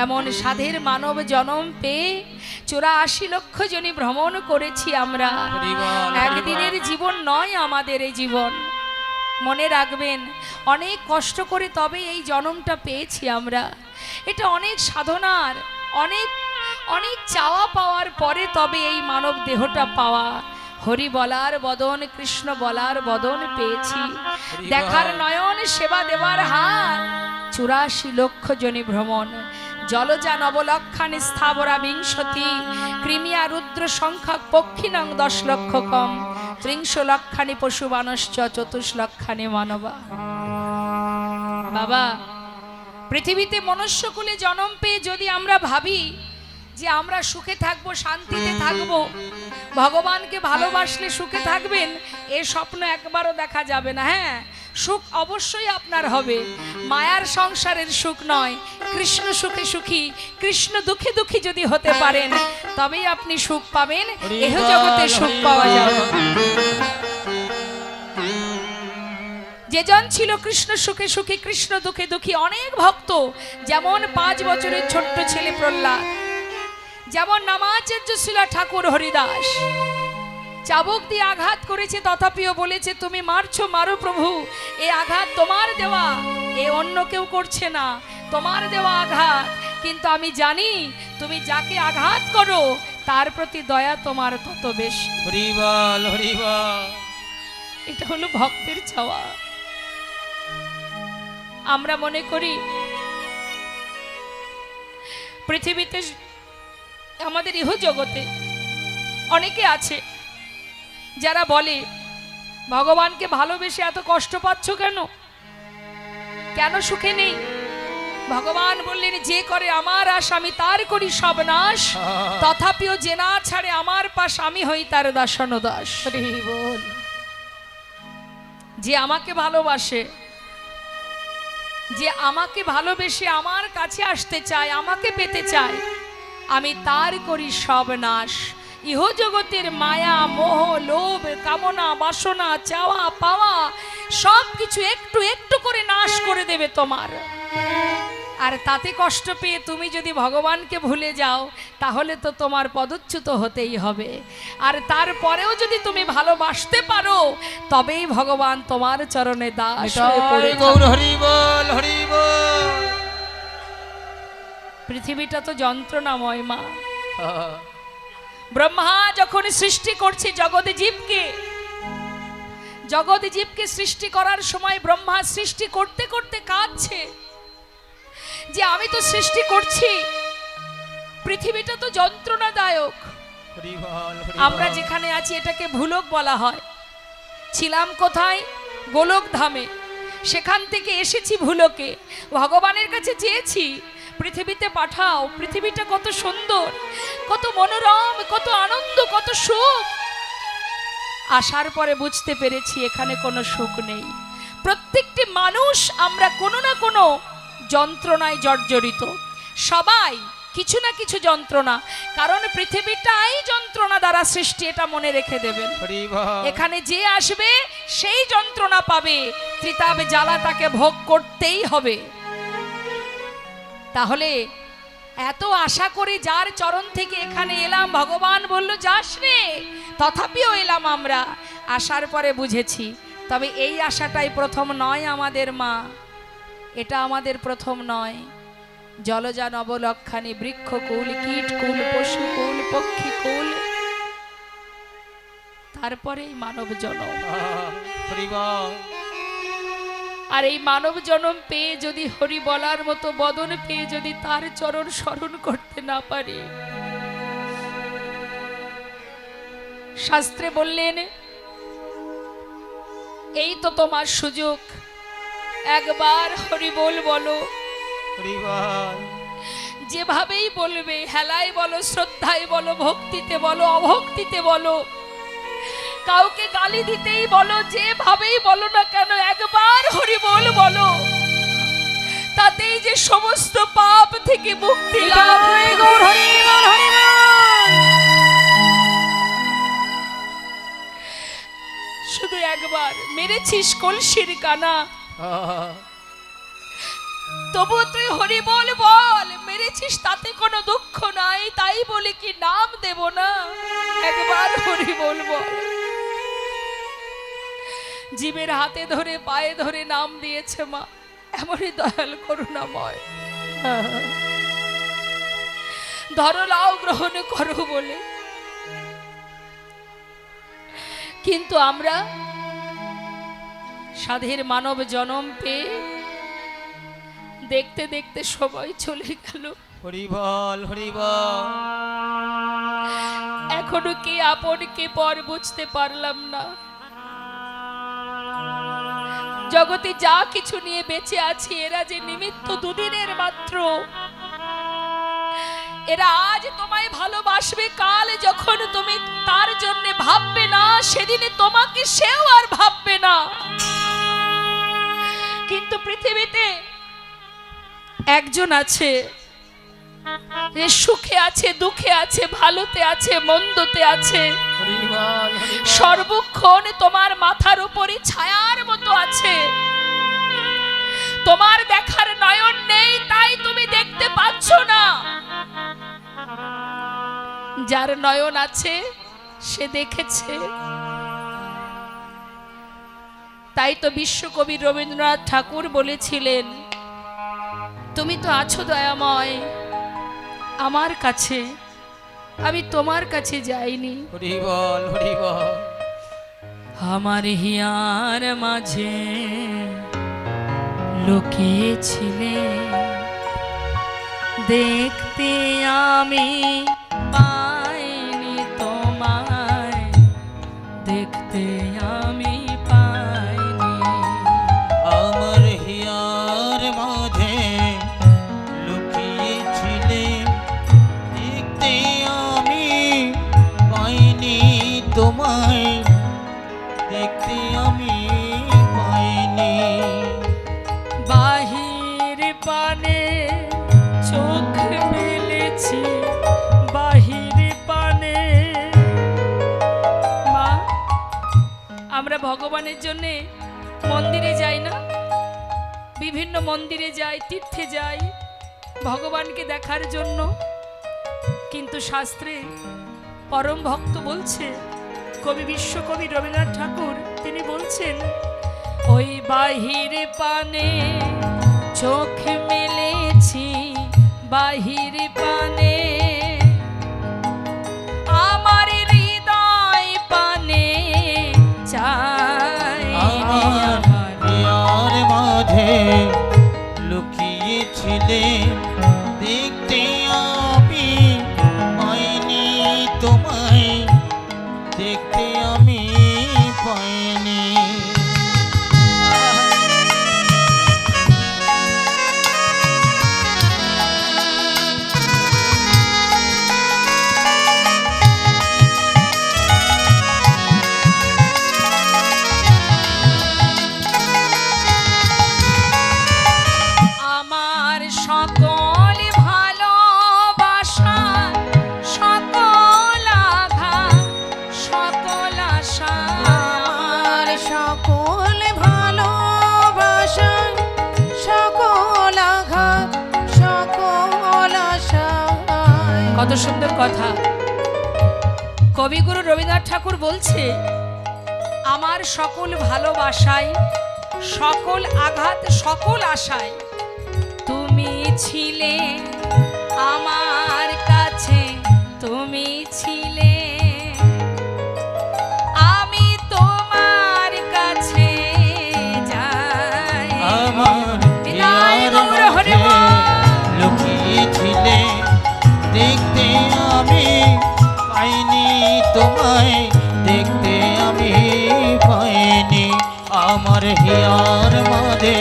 এমন সাধের মানব জনম পেয়ে 84 লক্ষ জনই ভ্রমণ করেছি আমরা। একদিনের জীবন নয় আমাদের এই জীবন, মনে রাখবেন। অনেক কষ্ট করে তবে এই জনমটা পেয়েছি আমরা। এটা অনেক সাধনার, অনেক অনেক চাওয়া পাওয়ার পরে তবে এই মানব দেহটা পাওয়া। হরি বলার বদন, কৃষ্ণ বলার বদন পেয়েছি, দেখার নয়ন, সেবা দেবার হাত। 84 লক্ষ জনি ভ্রমণ, জলজা নবলক্ষানি স্থাবরা বিংশতি, কৃমিয়া রুদ্র সংখ্যা পক্ষিণং 10 লক্ষ কম, 30 লক্ষানি পশুবানশ্চ 24 লক্ষানি মানবা। বাবা, পৃথিবীতে মনুষ্যকুলে জন্ম পেয়ে যদি আমরা ভাবি যে আমরা সুখে থাকবো, শান্তিতে থাকবো, ভগবানকে ভালোবাসলে সুখে থাকবেন, এই স্বপ্ন একবারও দেখা যাবে না। হ্যাঁ, সুখ অবশ্যই আপনার হবে, মায়ার সংসারের সুখ নয়। কৃষ্ণ সুখে সুখী, কৃষ্ণ দুঃখে দুঃখী যদি হতে পারেন তবেই আপনি সুখ পাবেন, এহ জগতে সুখ পাওয়া যাবে। যেজন ছিল কৃষ্ণ সুখে সুখী, কৃষ্ণ দুঃখে দুঃখী, অনেক ভক্ত, যেমন 5 বছরের ছোট্ট ছেলে প্রহ্লাদ, যেমন নামাচার্য শিলা ঠাকুর হরিদাস, চাবুক দিয়ে আঘাত করেছে তথাপিও বলেছে তুমি মারছো, মারো প্রভু, এই আঘাত তোমার দেওয়া, এ অন্য কেউ করছে না, তোমার দেওয়া আঘাত, কিন্তু আমি জানি তুমি যাকে আঘাত করো তার প্রতি দয়া তোমার তত বেশি। হরি বল, হরি বল। এটা হলো ভক্তের চাওয়া। আমরা মনে করি পৃথিবীতে, আমাদের ইহ জগতে অনেকে আছে যারা বলে ভগবানকে ভালোবেসে এত কষ্ট পাচ্ছ কেন, কেন সুখে নেই? ভগবান বললেন যে করে আমার আশ আমি তার করি সব নাশ, তথাপিও যে না ছাড়ে আমার পাশ আমি হই তার দাসন দাস। বল, যে আমাকে ভালোবাসে, যে আমাকে ভালোবেসে আমার কাছে আসতে চায়, আমাকে পেতে চায়, আমি তার করি সব নাশ। ইহ জগতের মায়া, মোহ, লোভ, কামনা, বাসনা, চাওয়া পাওয়া সব কিছু একটু একটু করে নাশ করে দেবে তোমার। আর তাতে কষ্ট পেয়ে তুমি যদি ভগবানকে ভুলে যাও তাহলে তো তোমার পদচ্যুত হতেই হবে। আর তারপরেও যদি তুমি ভালোবাসতে পারো তবেই ভগবান তোমার চরণে দাস হয়ে পড়ে গৌর হরি বল, হরি বল। পৃথিবীটা তো যন্ত্রণাময় মা। ব্রহ্মা যখন সৃষ্টি করছে জগৎ জীবকে, জগৎ জীবকে সৃষ্টি করার সময় ব্রহ্মা সৃষ্টি করতে করতে কাঁদছে যে আমি তো সৃষ্টি করছি, পৃথিবীটা তো যন্ত্রণাদায়ক। আমরা যেখানে আছি এটাকে ভুলোক বলা হয়। ছিলাম কোথায়? গোলক ধামে, সেখান থেকে এসেছি ভুলোকে। ভগবানের কাছে চেয়েছি পৃথিবীতে পাঠাও, পৃথিবীটা কত সুন্দর, কত মনোরম, কত আনন্দ, কত সুখ। আসার পরে বুঝতে পেরেছি এখানে কোনো সুখ নেই। প্রত্যেকটি মানুষ আমরা কোনো না কোনো যন্ত্রণায় জর্জরিত, সবাই কিছু না কিছু যন্ত্রণা, কারণ পৃথিবীটাই যন্ত্রণা দ্বারা সৃষ্টি, এটা মনে রেখে দেবেন। এখানে যে আসবে সেই যন্ত্রণা পাবে, ত্রিতাবে জ্বালা তাকে ভোগ করতেই হবে। তাহলে এত আশা করে যার চরণ থেকে এখানে এলাম, ভগবান বলল যাস রে, তথাপিও এলাম আমরা। আসার পরে বুঝেছি তবে এই আশাটাই প্রথম নয় আমাদের মা, এটা আমাদের প্রথম নয়। জলজা নবলক্ষানি, বৃক্ষকুল, কীটকুল, পশুকুল, পক্ষীকুল, তারপরে মানব জনম। আর এই মানব জনম পেয়ে যদি হরি বলার মতো বদন পেয়ে যদি তার চরণ স্মরণ করতে না পারি, শাস্ত্রে বললেন এই তো তোমার সুযোগ, একবার হরি বল বলো। যেভাবেই বলবে, হেলায় বলো, শ্রদ্ধায় বলো, ভক্তিতে বলো, অভক্তিতে বলো, কাউকে গালি দিতেই বলো, যেভাবেই বলো না কেন, একবার হরি বল বলো, তাতেই যে সমস্ত পাপ থেকে মুক্তি লাভ। শুধু একবার মেরেছিস কলসির কানা, তবু তুই হরি বল বল, মেরেছিস হাতে কোনো দুঃখ নাই, তাই বলে কি নাম দেব না? একবার হরি বলবো। জীবের হাতে ধরে পায়ে ধরে নাম দিয়েছে মা, এমনই দয়াল করুণাময়। ধরো লাও গ্রহণ করো বলে। কিন্তু আমরা সাধের মানব জনম পেয়ে দেখতে দেখতে সময় চলে গেল। হরি বল, হরি বল। এখনো কে আপন কে পর বুঝতে পারলাম না। জগতে যা কিছু নিয়ে বেঁচে আছি, এরা যে নিমিত্ত দুদিনের মাত্র। এরা আজ তোমায় ভালোবাসবে, কাল যখন তুমি তার জন্য ভাববে না, সেদিনে তোমাকে সেও আর ভাববে না। কিন্তু পৃথিবীতে একজন আছে, যে সুখে আছে, দুঃখে আছে, ভালোতে আছে, মন্দতে আছে, হরি বল, হরি বল। সর্বক্ষণ তোমার মাথার উপরে ছায়ার মতো আছে। তোমার দেখার নয়ন নেই, তাই তুমি দেখতে পাচ্ছ না। যার নয়ন আছে সে দেখেছে। তাই তো বিশ্বকবি রবীন্দ্রনাথ ঠাকুর বলেছিলেন, তুমি তো আছো দয়াময় আমার কাছে, আমি তোমার কাছে যাইনি। হরি বল, হরি বল। আমার হিয়ার মাঝে লুকিয়েছিলে, দেখতে আমি পাইনি তোমায়, দেখতে আমি পাইনি। আমার হিয়ার মাঝে লুকিয়েছিলে, দেখতে আমি পাইনি তোমায়, দেখতে আমি পাইনি। বাহির পানে চোখ মেলেছি, বাহির পানে। মা, আমরা ভগবানের জন্যে মন্দিরে যাই না? বিভিন্ন মন্দিরে যাই, তীর্থে যাই ভগবানকে দেখার জন্য। কিন্তু শাস্ত্রে পরম ভক্ত বলছে, কবি বিশ্বকবি রবীন্দ্রনাথ ঠাকুর তিনি বলছেন, ওই বাহির পানে চোখ মেলেছি, বাহির পানে আমার হৃদয় পানে চাই। আমার হিয়ার মাঝে লুকিয়েছিলে, দেখতে আমি পাইনি তোমায়, দেখতে আমি পাইনি। আমার সকল ভালোবাসা, সকল আঘাত, সকল আশা, আমার সকল ভালোবাসা, সকল আঘাত, সকল আশা। কত সুন্দর কথা। কবিগুরু রবীন্দ্রনাথ ঠাকুর বলছে, আমার সকল ভালোবাসায়, সকল আঘাত, সকল আশায় তুমি ছিলে আমার কাছে, তুমি ছিলে। আমি তোমার কাছে যাই। আমার বিদায় হিয়ার গৌর হরি মাঝে বল। লুকিয়েছিলে, দেখতে আমি পাইনি তোমায়, দেখতে আমি পাইনি। আমার হিয়ার মাঝে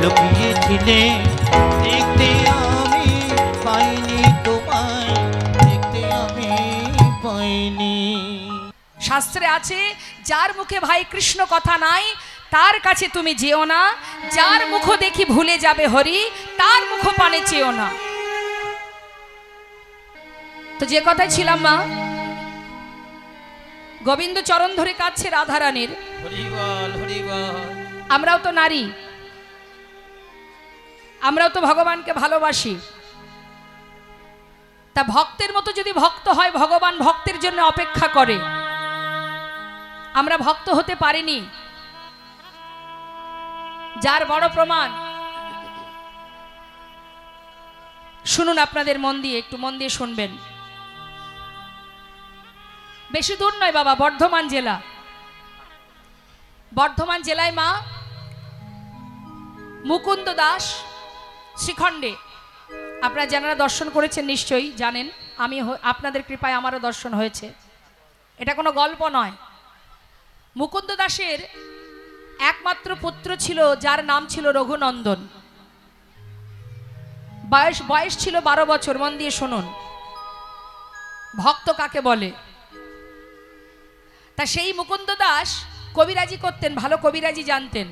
লুকিয়েছিলে, দেখতে আমি পাইনি তোমায়, দেখতে আমি পাইনি। শাস্ত্রে আছে, যার মুখে ভাই কৃষ্ণ কথা নাই তার কাছে তুমি যেও না, যার মুখ দেখি ভুলে যাবে হরি তার মুখ পানে চেও না। তো যে কথায় ছিলাম মা, গোবিন্দ চরণ ধরে কাঁদছে রাধারানীর। হরি বল, হরি বল। আমরাও তো নারী, আমরাও তো ভগবানকে ভালোবাসি। তা ভক্তের মতো যদি ভক্ত হয়, ভগবান ভক্তের জন্য অপেক্ষা করে। আমরা ভক্ত হতে পারিনি, যার বড় প্রমাণ শুনুন আপনাদের মন দিয়ে, একটু মন দিয়ে শুনবেন। বেশি দূর নয় বাবা, বর্ধমান জেলা। বর্ধমান জেলায় মা মুকুন্দ দাস শ্রীখণ্ডে, আপনারা যারা দর্শন করেছেন নিশ্চয়ই জানেন, আমি আপনাদের কৃপায় আমারও দর্শন হয়েছে। এটা কোনো গল্প নয়। মুকুন্দ দাসের একমাত্র পুত্র ছিল যার নাম ছিল রঘুনন্দন। বয়স ছিল 12 বছর। মন দিয়ে শুনুন, ভক্ত কাকে বলে। তা সেই মুকুন্দ দাস কবিরাজি করতেন, ভালো কবিরাজি জানতেন।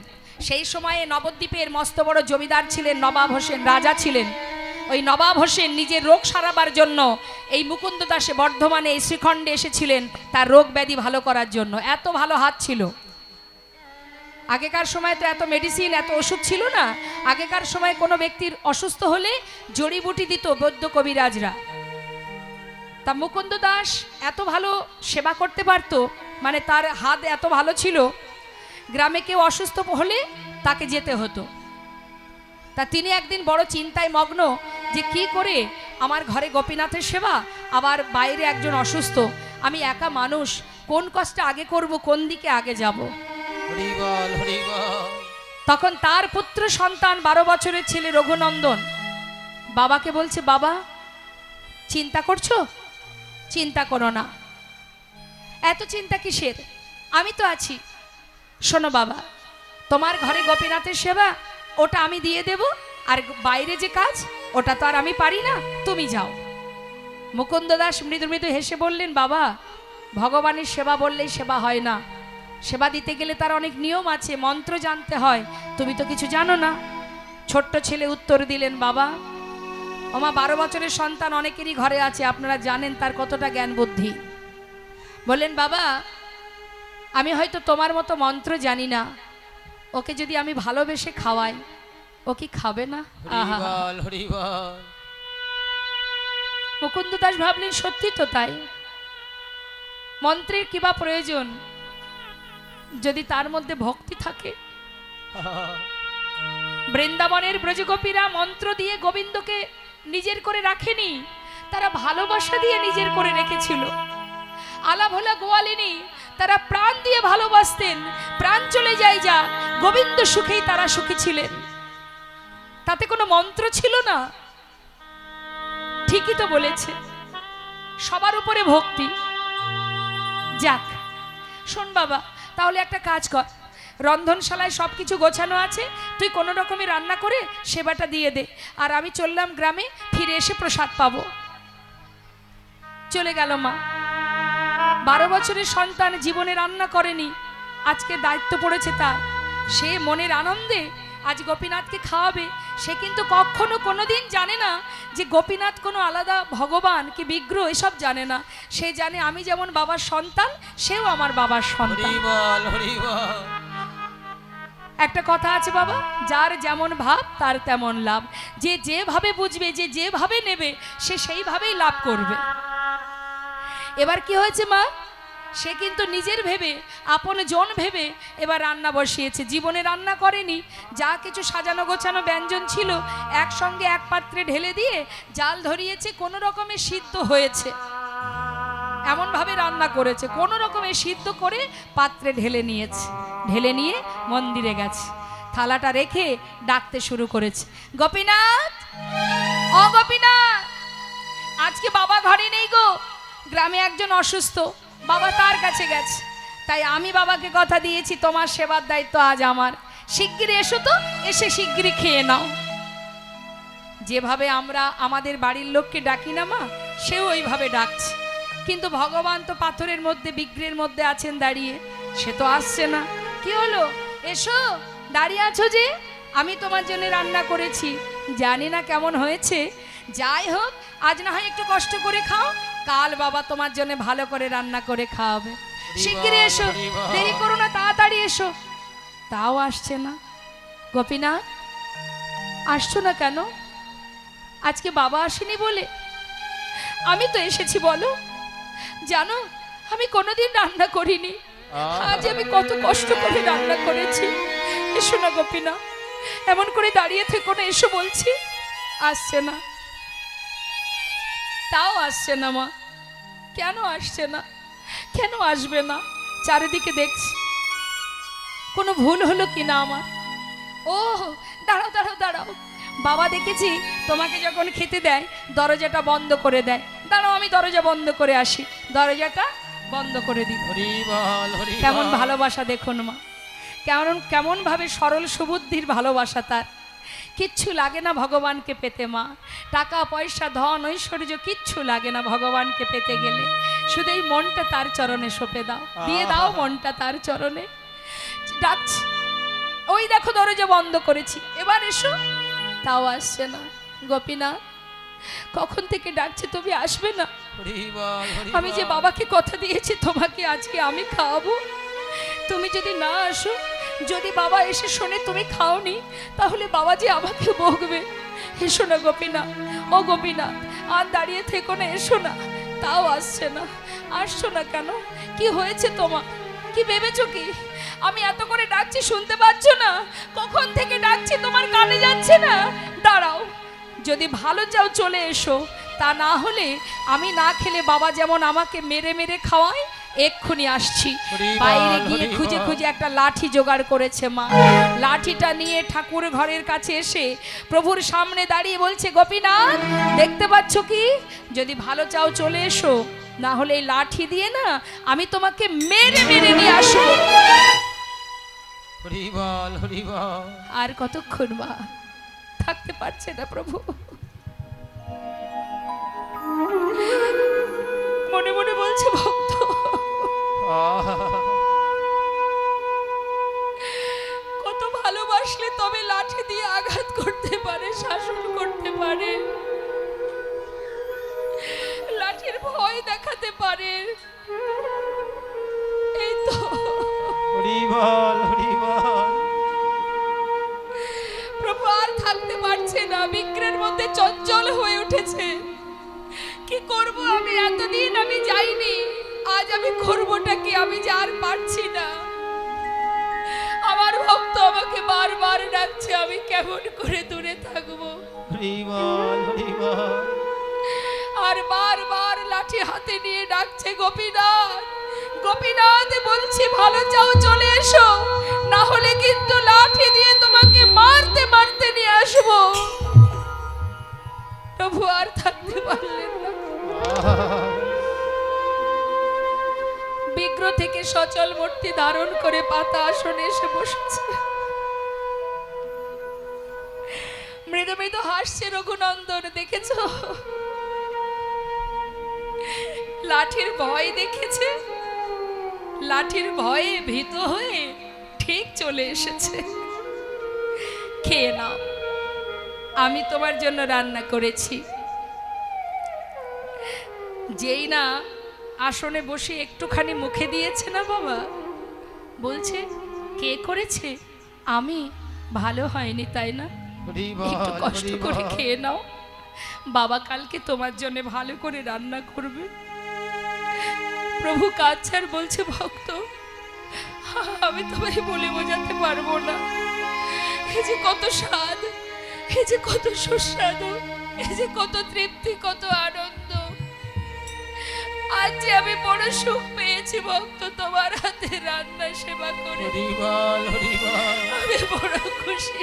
সেই সময়ে নবদ্বীপের মস্ত বড় জমিদার ছিলেন নবাব হোসেন, রাজা ছিলেন। ওই নবাব হোসেন নিজের রোগ সারাবার জন্য এই মুকুন্দ দাসে বর্ধমানে এই শ্রীখণ্ডে এসেছিলেন তার রোগ ব্যাধি ভালো করার জন্য। এত ভালো হাত ছিল। আগেকার সময় তো এত মেডিসিন, এত ওষুধ ছিল না। আগেকার সময় কোনো ব্যক্তির অসুস্থ হলে জড়িবুটি দিত বৈদ্য কবিরাজরা। তা মুকুন্দ দাস এত ভালো সেবা করতে পারত, মানে তার হাত এত ভালো ছিল, গ্রামে কেউ অসুস্থ হলে তাকে যেতে হতো। তা তিনি একদিন বড় চিন্তায় মগ্ন যে কি করে আমার ঘরে গোপীনাথের সেবা, আবার বাইরে একজন অসুস্থ, আমি একা মানুষ, কোন কষ্টে আগে করব, কোন দিকে আগে যাব। হরি বল, হরি বল। তখন তার পুত্র সন্তান 12 বছরের ছেলে রঘুনন্দন বাবাকে বলছে, বাবা চিন্তা করছো? চিন্তা করো না। এত চিন্তা কিসের? আমি তো আছি। শোনো বাবা, তোমার ঘরে গোপীনাথের সেবা ওটা আমি দিয়ে দেব, আর বাইরে যে কাজ ওটা তো আর আমি পারি না, তুমি যাও। মুকুন্দ দাস মৃদু মৃদু হেসে বললেন, বাবা ভগবানের সেবা বললেই সেবা হয় না। সেবা দিতে গেলে তার অনেক নিয়ম আছে, মন্ত্র জানতে হয়, তুমি তো কিছু জানো না। ছোট্ট ছেলে উত্তর দিলেন, বাবা ওমা 12 বছরের সন্তান অনেকেরই ঘরে আছে, আপনারা জানেন তার কতটা জ্ঞান বুদ্ধি। বললেন, বাবা আমি হয়তো তোমার মতো মন্ত্র জানি না, ওকে যদি আমি ভালোবেসে খাওয়াই ও কি খাবে না? হরি বল, হরি বল। মুকুন্দ দাস ভাবলেন, সত্যি তো তাই। মন্ত্রের কিবা প্রয়োজন যদি তার মধ্যে ভক্তি থাকে। বৃন্দাবনের ব্রজগোপীরা মন্ত্র দিয়ে গোবিন্দকে নিজের করে রাখেনি, তারা ভালোবাসা দিয়ে নিজের করে রেখেছিল। আলাভোলা গোয়ালিনী তারা প্রাণ দিয়ে ভালোবাসতেন, প্রাণ চলে যায় যা, গোবিন্দ সুখেই তারা সুখী ছিলেন। তাতে কোনো মন্ত্র ছিল না। ঠিকই তো বলেছে, সবার উপরে ভক্তি। যাক শোন বাবা, তাহলে একটা কাজ কর, রন্ধনশালায় সব কিছু গোছানো আছে, তুই কোনো রকমে রান্না করে সেবাটা দিয়ে দে, আর আমি চললাম গ্রামে, ফিরে এসে প্রসাদ পাবো। চলে গেল মা। 12 বছরের সন্তান জীবনে রান্না করেনি, আজকে দায়িত্ব পড়েছে তার। সে মনের আনন্দে আজ গোপীনাথকে খাওয়াবে। সে কিন্তু কখনো কোনোদিন জানে না যে গোপীনাথ কোনো আলাদা ভগবান কি বিগ্রহ, এসব জানে না। সে জানে আমি যেমন বাবার সন্তান, সেও আমার বাবার সন্তান। হরি বল, হরি বল। একটা কথা আছে বাবা, যার যেমন ভাব তার তেমন লাভ। যে যেভাবে বুঝবে, যে যেভাবে নেবে, সে সেইভাবেই লাভ করবে। এবার কি হয়েছে মা, সে কিন্তু নিজের ভেবে, আপন জন ভেবে এবার রান্না বসিয়েছে। জীবনে রান্না করেনি, যা কিছু সাজানো গোছানো ব্যঞ্জন ছিল একসঙ্গে এক পাত্রে ঢেলে দিয়ে জাল ধরিয়েছে, কোনো রকমে সিদ্ধ হয়েছে। এমনভাবে রান্না করেছে, কোনো রকমে সিদ্ধ করে পাত্রে ঢেলে নিয়েছে। ঢেলে নিয়ে মন্দিরে গেছে, থালাটা রেখে ডাকতে শুরু করেছে, গোপীনাথ, ও গোপীনাথ, আজকে বাবা ঘরে নেই গো, গ্রামে একজন অসুস্থ, বাবা তার কাছে গেছে, তাই আমি বাবাকে কথা দিয়েছি তোমার সেবার দায়িত্ব আজ আমার। শিগগিরই এসো তো, এসে শিগগিরই খেয়ে নাও। যেভাবে আমরা আমাদের বাড়ির লোককে ডাকি না মা, সেও ওইভাবে ডাকছে। কিন্তু ভগবান তো পাথরের মধ্যে, বিগ্রহের মধ্যে আছেন দাঁড়িয়ে, সে তো আসছে না। কি হলো, এসো, দাঁড়িয়ে আছো যে? আমি তোমার জন্য রান্না করেছি, জানি না কেমন হয়েছে, যাই হোক আজ না হয় একটু কষ্ট করে খাও, কাল বাবা তোমার জন্য ভালো করে রান্না করে খাওয়াবে। শিগগিরই এসো, দেরি করো না, তাড়াতাড়ি এসো। তাও আসছে না। গোপীনাথ আসছো না কেন? আজকে বাবা আসেনি বলে? আমি তো এসেছি বলো। জানো আমি কোনোদিন রান্না করিনি, আজ আমি কত কষ্ট করে রান্না করেছি। এসো না গোপীনা, এমন করে দাঁড়িয়ে থেকো না, এসো বলছি। আসছে না, তাও আসছে না মা। কেন আসছে না, কেন আসবে না? চারিদিকে দেখছি, কোনো ভুল হলো কি না আমার? ও দাঁড়াও দাঁড়াও দাঁড়াও, বাবা দেখেছি তোমাকে যখন খেতে দেয় দরজাটা বন্ধ করে দেয়। দাঁড়াও আমি দরজা বন্ধ করে আসি, দরজাটা বন্ধ করে দিই। হরি বল হরি বল। কেমন ভালোবাসা দেখুন মা, কেমন ভাবে সরল সুবুদ্ধির ভালোবাসা তার। কিচ্ছু লাগে না ভগবানকে পেতে মা, টাকা পয়সা ধন ঐশ্বর্য কিচ্ছু লাগে না ভগবানকে পেতে গেলে। শুধু এই মনটা তার চরণে সঁপে দাও, দিয়ে দাও মনটা তার চরণে। ডাকছি, ওই দেখো দরজা বন্ধ করেছি, এবার এসো। তাও আসছে না। গোপীনাথ কখন থেকে ডাকছি, তুমি আসবে না? হরি বল হরি আমি যে বল। বাবাকে কথা দিয়েছি তোমাকে আজকে আমি খাওয়াবো, তুমি যদি না আসো, যদি বাবা এসে শোনে তুমি খাওনি, তাহলে বাবা যে আমাকে বকবে। এসো না গোপীনাথ, ও গোপীনাথ আর দাঁড়িয়ে থেকো না, এসো না। তাও আসছে না। আসছো না কেন? কি হয়েছে তোমার? কি ভেবেছো কি আমি এত করে ডাকছি শুনতে পাচ্ছ না? কখন থেকে ডাকছি তোমার কানে যাচ্ছে না? দাঁড়াও, যদি ভালো চাও চলে এসো, তা না হলে আমি না খেলে বাবা যেমন আমাকে মেরে মেরে খাওয়ায়, এক্ষুনি আসছি। হরি বল, বাইরে গিয়ে হরি খুঁজে বল। খুঁজে একটা লাঠি জোগাড় করেছে মা। লাঠিটা নিয়ে ঠাকুর ঘরের কাছে এসে প্রভুর সামনে দাঁড়িয়ে বলছে, গোপীনাথ দেখতে পাচ্ছ কি, যদি ভালো চাও চলে এসো, না হলে এই লাঠি দিয়ে না আমি তোমাকে মেরে মেরে নিয়ে আসবো। হরি বল হরি বল। আর কতক্ষণ মা থাকতে পারছে না প্রভু, মনে মনে বলছে ভক্ত কত ভালোবাসলে তবে লাঠি দিয়ে আঘাত করতে পারে, শাসন করতে পারে, লাঠির ভয় দেখাতে পারে। এই তো হরি বল হরি বল। প্রভু আর থাকতে পারছে না, বিক্রের মধ্যে চঞ্চল হয়ে উঠেছে। কি করব আমি? এতদিন আমি যাইনি, আজ আমি করবোটা কি? আমি যে আর পারছি না। আমার ভক্ত আমাকে বারবার ডাকছে, আমি কেমন করে দূরে থাকবো? হরি বল হরি বল। আর বারবার লাঠি হাতে নিয়ে ডাকছে, গোপীনাথ গোপীনাথ বলছি ভালো চাও চলে এসো, না হলে কিন্তু লাঠি দিয়ে তোমাকে মারতে মারতে নিয়ে আসবো। প্রভু আর থাকতে পারলেন না, বিগ্রহ থেকে সচল মূর্তি ধারণ করে পাতা আসনে এসে বসেছে। মৃদু মৃদু হাসছে রঘুনন্দন, দেখেছো? লাঠির ভয় দেখেছে, লাঠির ভয়ে ভীত হয়ে ঠিক চলে এসেছে। খেয়ে নাও, আমি তোমার জন্য রান্না করেছি। যেই না আসনে বসে একটুখানি মুখে দিয়েছে না বাবা, বলছে কে করেছে? আমি। ভালো হয়নি তাই না? হরি একটু বল কষ্ট হরি করে বল। খেয়ে নাও, বাবা কালকে তোমার জন্য ভালো করে রান্না করবে। প্রভু কাঁদছে আর বলছে, ভক্ত আমি তোমায় বলে বোঝাতে পারবো না, এই যে কত স্বাদ, এই যে কত সুস্বাদু, এই যে কত তৃপ্তি, কত আনন্দ। আজ যে আমি বড় সুখ পেয়েছি ভক্ত তোমার হাতে রান্না সেবা করে, হরি বল হরি বল। আমি বড় খুশি।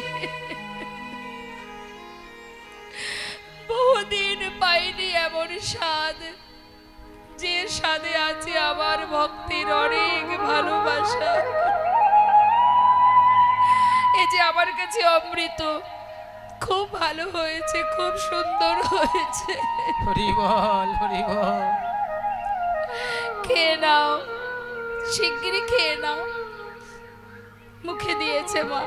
বহুদিন পাইনি এমন স্বাদ, যে স্বাদে আছে আমার ভক্তির অনেক ভালোবাসা। এই যে আমার কাছে অমৃত, খুব ভালো হয়েছে, খুব সুন্দর হয়েছে। হরি বল হরি বল। খেয়ে নাও, শিগগিরই খেয়ে নাও। মুখে দিয়েছে মা।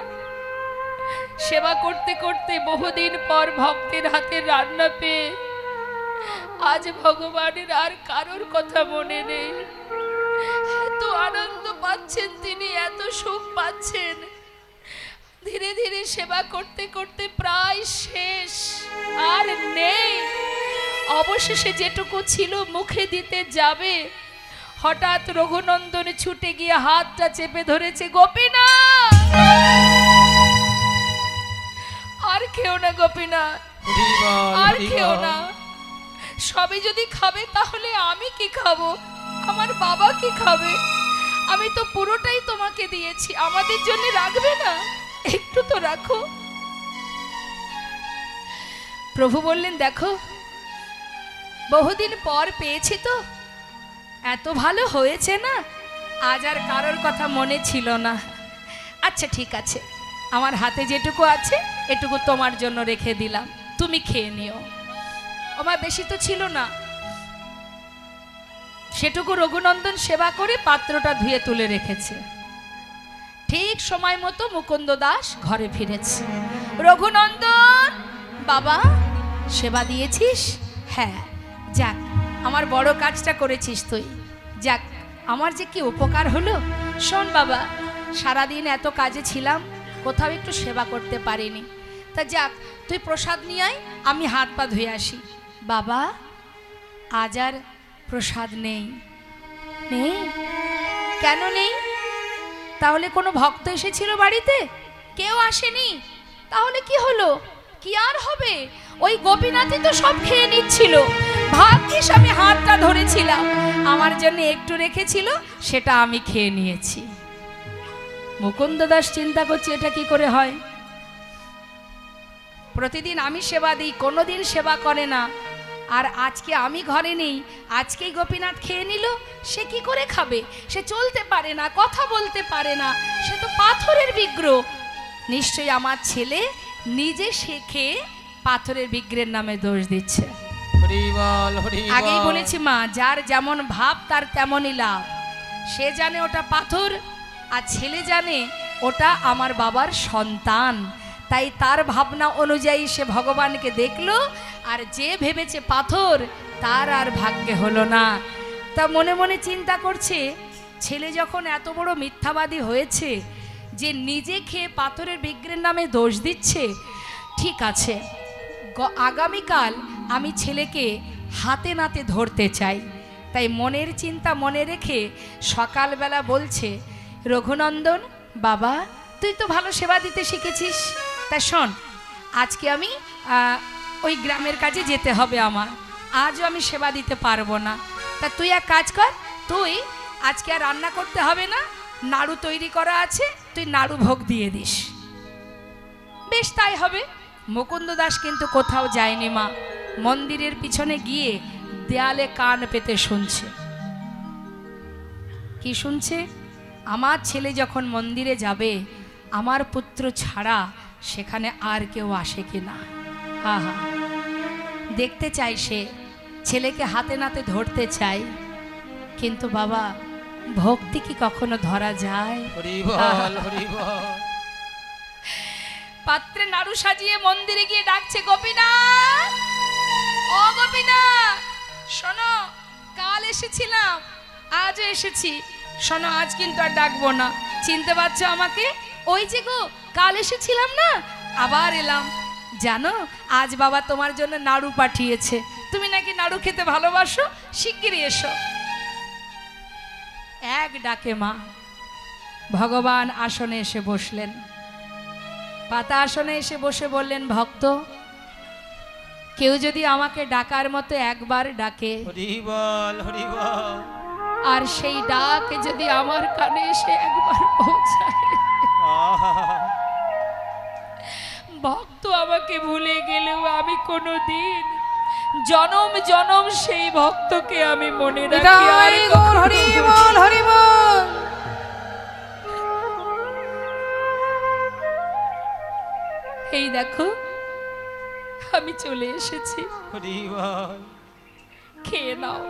সেবা করতে করতে বহুদিন পর ভক্তের হাতের রান্না পেয়ে আজ ভগবানের আর কারোর কথা মনে নেই। এত আনন্দ পাচ্ছেন তিনি, এত সুখ পাচ্ছেন। ধীরে ধীরে সেবা করতে করতে প্রায় শেষ, আর নেই, অবশেষে যেটুকু ছিল মুখে দিতে যাবে, হঠাৎ রঘুনন্দন ছুটে গিয়ে হাতটা চেপে ধরেছে। গোপীনাথ, আর খেও না গোপীনাথ, হরি বল, আর হরি খেও বল। না। সবে যদি খাবে তাহলে আমি কি খাবো, আমার বাবা কি খাবে? আমি তো পুরোটাই তোমাকে দিয়েছি, আমাদের জন্য রাখবে না? একটু তো রাখো। প্রভু বললেন, দেখো বহুদিন পর পেয়েছি তো, এত ভালো হয়েছে না, আজ আর কারোর কথা মনে ছিল না। আচ্ছা ঠিক আছে, আমার হাতে যেটুকু আছে এটুকু তোমার জন্য রেখে দিলাম, তুমি খেয়ে নিও। আমার বেশি তো ছিল না। সেটুকু রঘুনন্দন সেবা করে পাত্রটা ধুয়ে তুলে রেখেছে। ঠিক সময় মতো মুকুন্দ দাস ঘরে ফিরেছে। রঘুনন্দন, বাবা সেবা দিয়েছিস? হ্যাঁ, যাক আমার বড় কাজটা করেছিস তুই, যাক আমার যে কি উপকার হলো। শোন বাবা, সারাদিন এত কাজে ছিলাম, কোথাও একটু সেবা করতে পারিনি, তা যাক তুই প্রসাদ নিয়ে আয়, আমি হাত পা ধুয়ে আসি। বাবা আজ আর প্রসাদ নেই। নেই? কেন নেই? তাহলে কোনো ভক্ত এসেছিল বাড়িতে? কেউ আসেনি? তাহলে কি হলো? কি আর হবে, ওই গোপীনাথই তো সব খেয়ে নিচ্ছিল। ভাগ্যিস আমি হাতটা ধরেছিলাম, আমার জন্য একটু রেখেছিল, সেটা আমি খেয়ে নিয়েছি। মুকুন্দ দাস চিন্তা করছি এটা কি করে হয়। প্রতিদিন আমি সেবা দিই, কোনোদিন সেবা করে না, আর আজকে আমি ঘরে নেই, আজকেই গোপীনাথ খেয়ে নিল। সে কি করে খাবে? সে চলতে পারে না, কথা বলতে পারে না, সে তো পাথরের বিগ্রহ। নিশ্চয়ই আমার ছেলে নিজে সে খেয়ে পাথরের বিগ্রহের নামে দোষ দিচ্ছে। হরি বল, হরি বল। আগেই বলেছি মা, যার যেমন ভাব তার তেমনই লাভ। সে জানে ওটা পাথর, আর ছেলে জানে ওটা আমার বাবার সন্তান, তাই তার ভাবনা অনুযায়ী সে ভগবানকে দেখলো, আর যে ভেবেছে পাথর তার আর ভাগ্যে হলো না। তা মনে মনে চিন্তা করছে, ছেলে যখন এত বড় মিথ্যাবাদী হয়েছে যে নিজে খেয়ে পাথরের বিগ্রহের নামে দোষ দিচ্ছে, ঠিক আছে আগামীকাল আমি ছেলেকে হাতে নাতে ধরতে চাই। তাই মনের চিন্তা মনে রেখে সকালবেলা বলছে, রঘুনন্দন বাবা তুই তো ভালো সেবা দিতে শিখেছিস, তা শোন আজকে আমি ওই গ্রামের কাজে যেতে হবে আমার, আজও আমি সেবা দিতে পারবো না। তা তুই এক কাজ কর, তুই আজকে আর রান্না করতে হবে না, নাড়ু তৈরি করা আছে, তুই নাড়ু ভোগ দিয়ে দিস। বেশ তাই হবে। মুকুন্দ দাস কিন্তু কোথাও যায়নি মা, মন্দিরের পিছনে গিয়ে দেয়ালে কান পেতে শুনছে। কি শুনছে? আমার ছেলে যখন মন্দিরে যাবে, আমার পুত্র ছাড়া সেখানে আর কেউ আসে কিনা। আহা, দেখতে চাই সে, ছেলেকে হাতে নাতে ধরতে চাই, কিন্তু বাবা ভক্তি কি কখনো ধরা যায়? হরি বল, হরি বল। পাত্রে নাড়ু সাজিয়ে মন্দিরে গিয়ে ডাকছে, গোপীনাথ ও গোপীনাথ শোনো, কাল এসেছিলাম আজও এসেছি, শোনো আজ কিন্তু আর ডাকবো না। চিনতে পারছো আমাকে? ওই যে গো কাল এসেছিলাম না, আবার এলাম। জানো আজ বাবা তোমার জন্য নাড়ু পাঠিয়েছে, তুমি নাকি নাড়ু খেতে ভালোবাসো, শিগগিরই এসো। এক ডাকে মা ভগবান আসনে এসে বসলেন। পাতা আসনে এসে বসে বললেন, ভক্ত কেউ যদি আমাকে ডাকার মতো একবার ডাকে, হরি বল, হরি বল। আর সেই ডাক যদি আমার কানে এসে একবার পৌঁছায়, আহা, ভক্ত আমাকে ভুলে গেলেও আমি কোনোদিন জনম জনম সেই ভক্তকে আমি মনে রাখি। আর হরি বল, হরি বল, হরি বল। এই দেখো আমি চলে এসেছি, হরি বল। খেয়ে নাও।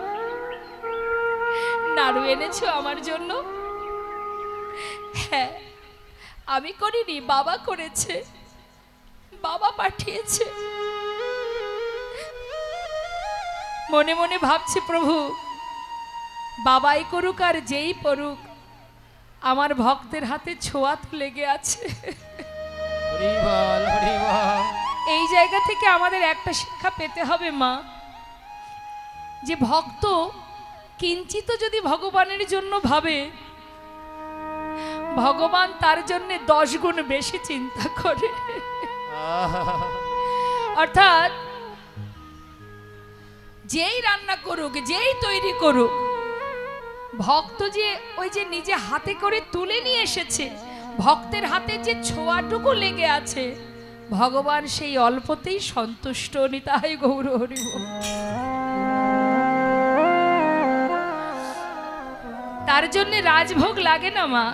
নাড়ু এনেছো আমার জন্য? হ্যাঁ আমি করিনি, বাবা করেছে, বাবা পাঠিয়েছে। মনে মনে ভাবছি, প্রভু বাবাই করুক আর যেই পড়ুক, আমার ভক্তের হাতে ছোঁয়া তো লেগে আছে। হরি বল, হরি বল। এই জায়গা থেকে আমাদের একটা শিক্ষা পেতে হবে মা, যে ভক্ত কিঞ্চিত যদি ভগবানের জন্য ভাবে, ভগবান তার জন্য 10 গুণ বেশি চিন্তা করে। অর্থাৎ যেই রান্না করুক, যেই তৈরি করুক, ভক্ত যে ওই যে নিজে হাতে করে তুলে নিয়ে এসেছে, ভক্তের হাতে যে ছোঁয়াটুকু লেগে আছে, ভগবান সেই অল্পতেই সন্তুষ্ট। নিতাই গৌর হরি বল। তার জন্য রাজভোগ লাগে না মা,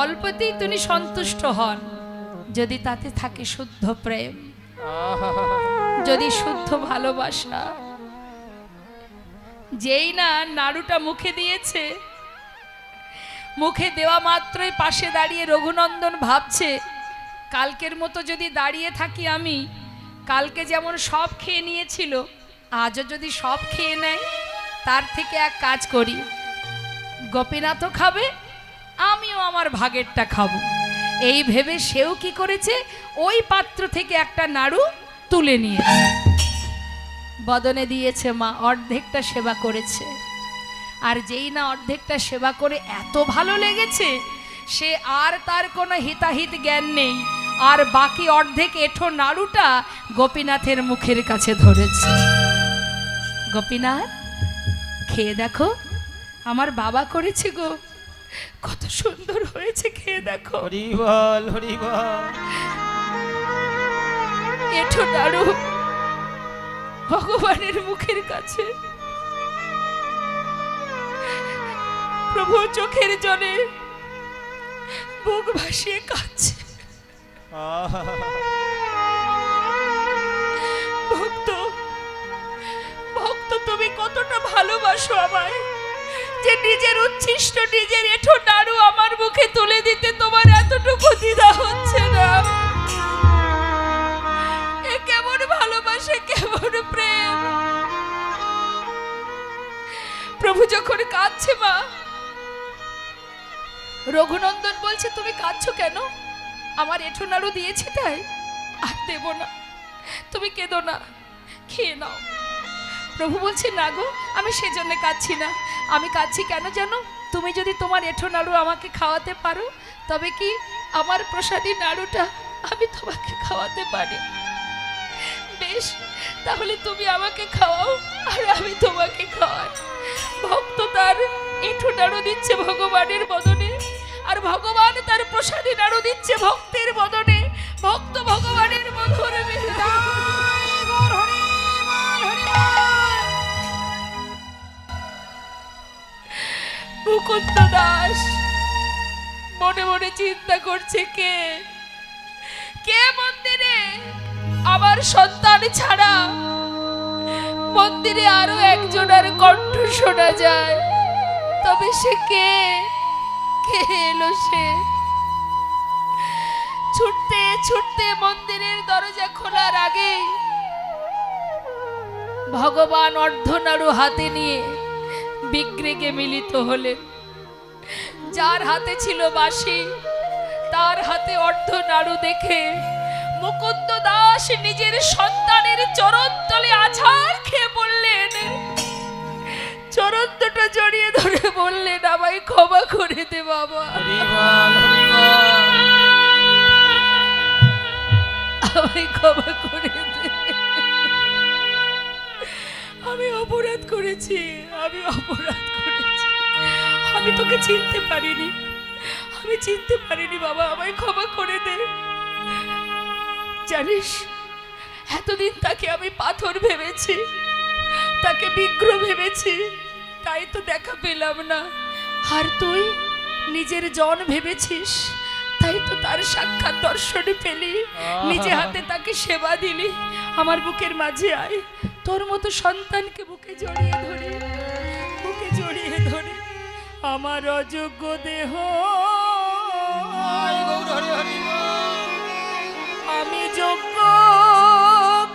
অল্পতেই তিনি সন্তুষ্ট হন, যদি তাতে থাকে শুদ্ধ প্রেম, যদি শুদ্ধ ভালোবাসা। যেই না নাড়ুটা মুখে দিয়েছে, মুখে দেওয়া মাত্রই পাশে দাঁড়িয়ে রঘুনন্দন ভাবছে, কালকের মতো যদি দাঁড়িয়ে থাকি আমি, কালকে যেমন সব খেয়ে নিয়েছিল, আজও যদি সব খেয়ে নেয়, তার থেকে এক কাজ করি, গোপীনাথও খাবে, আমিও আমার ভাগেরটা খাবো। এই ভেবে সেও কি করেছে, ওই পাত্র থেকে একটা নাড়ু তুলে নিয়েছে, বদনে দিয়েছে মা, অর্ধেকটা সেবা করেছে। আর যেই না অর্ধেকটা সেবা করে এত ভালো লেগেছে, সে আর তার কোনো হিতাহিত জ্ঞান নেই, আর বাকি অর্ধেক এঁঠো নাড়ুটা গোপীনাথের মুখের কাছে ধরেছে। গোপীনাথ, খেয়ে দেখো, আমার বাবা করেছে গো, কত সুন্দর হয়েছে, খেয়ে দেখো। হরি বল, হরি বল। এঁঠো নাড়ু ভগবানের মুখের কাছে, প্রভু চোখের জলে বুক ভাসিয়ে কাঁদছে। ভক্ত, ভক্ত তুমি কতটা ভালোবাসো আমায়, যে নিজের উচ্ছিষ্ট, নিজের এঁঠো নাড়ু আমার মুখে তুলে দিতে তোমার এতটুকু দ্বিধা হচ্ছে না। এ কেমন ভালোবাসা, কেমন প্রেম। প্রভু যখন কাঁদছে মা, রঘুনন্দন বলছে, তুমি কাঁদছো কেন? আমার এঁঠো নাড়ু দিয়েছি তাই? আর দেব না, তুমি কেঁদো না, খেয়ে নাও। প্রভু বলছে, না গো, আমি সেজন্য কাঁদছি না। আমি কাঁদছি কেন জানো? তুমি যদি তোমার এঁঠো নাড়ু আমাকে খাওয়াতে পারো, তবে কি আমার প্রসাদী নাড়ুটা আমি তোমাকে খাওয়াতে পারি। বেশ, তাহলে তুমি আমাকে খাওয়াও, আর আমি তোমাকে খাওয়াই। ভক্ত তার এঁঠো নাড়ু দিচ্ছে ভগবানের বদনে, আর ভগবান তার প্রসাদী নাড়ু দিচ্ছে ভক্তের বদনে। ভক্ত ভগবানের মধুর মিলন। মুকুন্দ দাস মনে মনে চিন্তা করছে, কে কে মন্দিরে আমার সন্তান ছাড়া মন্দিরে আরো একজনের কণ্ঠ শোনা যায়, তবে সে কে? কে এলো সে? ছুটতে ছুটতে মন্দিরের দরজা খোলার আগে ভগবান অর্ধনাড়ু হাতে নিয়ে বিগ্রেগে মিলিত হলেন। যার হাতে ছিল বাঁশি, তার হাতে অর্ধনাড়ু দেখে মুকুন্দ দাস নিজের সন্তানের চরণ তলে আছাড় খেয়ে পড়লেন। চরণ দুটো জড়িয়ে ধরে বললেন, আমায় ক্ষমা করে দে বাবা, হরি বল, হরি বল। আমায় ক্ষমা করে দে। আমি অপরাধ করেছি, আমি অপরাধ করেছি, আমি তোকে চিনতে পারিনি, আমি চিনতে পারিনি বাবা, আমায় ক্ষমা করে দে। জানিস, এতদিন তাকে আমি পাথর ভেবেছি, তাকে বিগ্রহ ভেবেছি, তাই তো দেখা পেলাম না। আর তুই নিজের জন ভেবেছিস, তাই তো তার সাক্ষাৎ দর্শনে পেলি, নিজে হাতে তাকে সেবা দিলি। আমার বুকের মাঝে আয়, তোর মতো সন্তানকে বুকে জড়িয়ে ধরে, বুকে জড়িয়ে ধরে আমার অযোগ্য দেহ আমি যোগ্য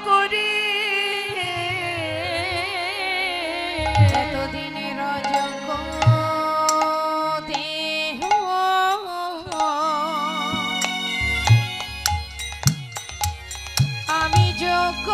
করি। এতদিনের অযোগ্য দেহ আমি যোগ্য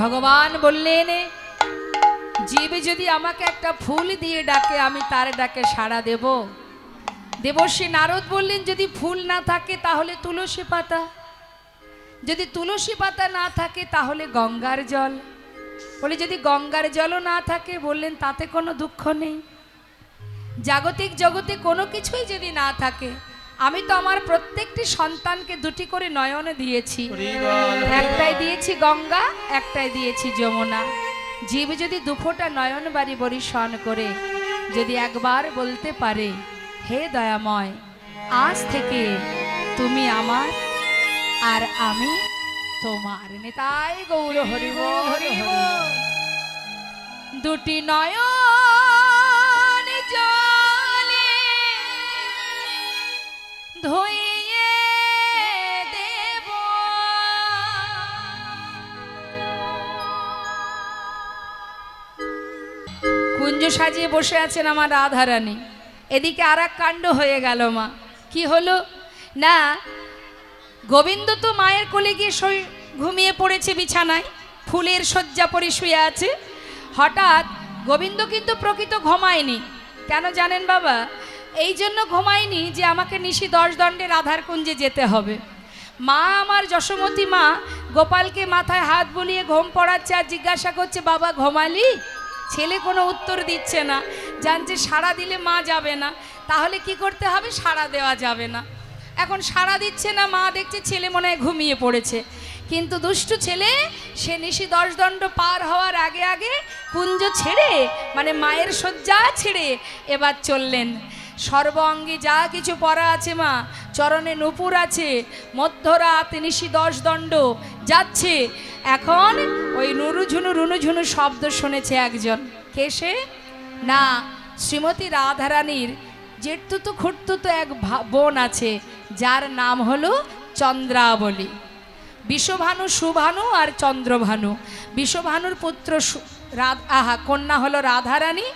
ভগবান বললেন, জীব যদি আমাকে একটা ফুল দিয়ে ডাকে আমি তার ডাকে সাড়া দেব। দেবর্ষী নারদ বললেন, যদি ফুল না থাকে তাহলে তুলসী পাতা, যদি তুলসী পাতা না থাকে তাহলে গঙ্গার জল। বলে যদি গঙ্গার জলও না থাকে, বললেন তাতে কোনো দুঃখ নেই। জাগতিক জগতে কোনো কিছুই যদি না থাকে, আমি তো আমার প্রত্যেকটি সন্তানকে দুটি করে নয়ন দিয়েছি, একটাই দিয়েছি গঙ্গা, একটাই দিয়েছি যমুনা। জীব যদি দুফোঁটা নয়ন বাড়ি বরিশন করে যদি একবার বলতে পারে, হে দয়াময়, আজ থেকে তুমি আমার আর আমি তোমার। নেতাই গৌর হরিব হরিব। দুটি নয়ন জলে ধুইয়ে দেব, কুঞ্জ সাজিয়ে বসে আছেন আমার রাধারানী। এদিকে আর এক কাণ্ড হয়ে গেল মা। কি হলো না, গোবিন্দ তো মায়ের কোলে গিয়ে ঘুমিয়ে পড়েছে বিছানায়, ফুলের শয্যা পরে শুয়ে আছে। হঠাৎ গোবিন্দ কিন্তু প্রকৃত ঘুমায়নি। কেন জানেন বাবা? এই জন্য ঘুমায়নি যে আমাকে নিশি 10 দণ্ডে রাধার কুঞ্জে যেতে হবে। মা আমার যশোমতী মা গোপালকে মাথায় হাত বুলিয়ে ঘুম পড়াচ্ছে আর জিজ্ঞাসা করছে, বাবা ঘুমালি? ছেলে কোনো উত্তর দিচ্ছে না, জানছে সাড়া দিলে মা যাবে না, তাহলে কি করতে হবে, সাড়া দেওয়া যাবে না। এখন সাড়া দিচ্ছে না, মা দেখছে ছেলে মনে হয় ঘুমিয়ে পড়েছে। কিন্তু দুষ্টু ছেলে সে নিশি 10 দণ্ড পার হওয়ার আগে আগে কুঞ্জ ছেড়ে, মানে মায়ের শয্যা ছেড়ে এবার চললেন। সর্ব অঙ্গে যা কিছু পরা আছে মা, চরণে নূপুর আছে, মধ্যরাত নিশি 10 দণ্ড যাচ্ছে। এখন ওই নুরুঝুনু রুনুঝুনু শব্দ শুনেছে একজন। কে সে? না, শ্রীমতী রাধারানীর জেঠতুতো খুঁড়তুতো এক বোন আছে, যার নাম হলো চন্দ্রাবলী। বিশ্বভানু, সুভানু আর চন্দ্রভানু। বিশ্বভানুর পুত্র কন্যা হলো রাধারানী,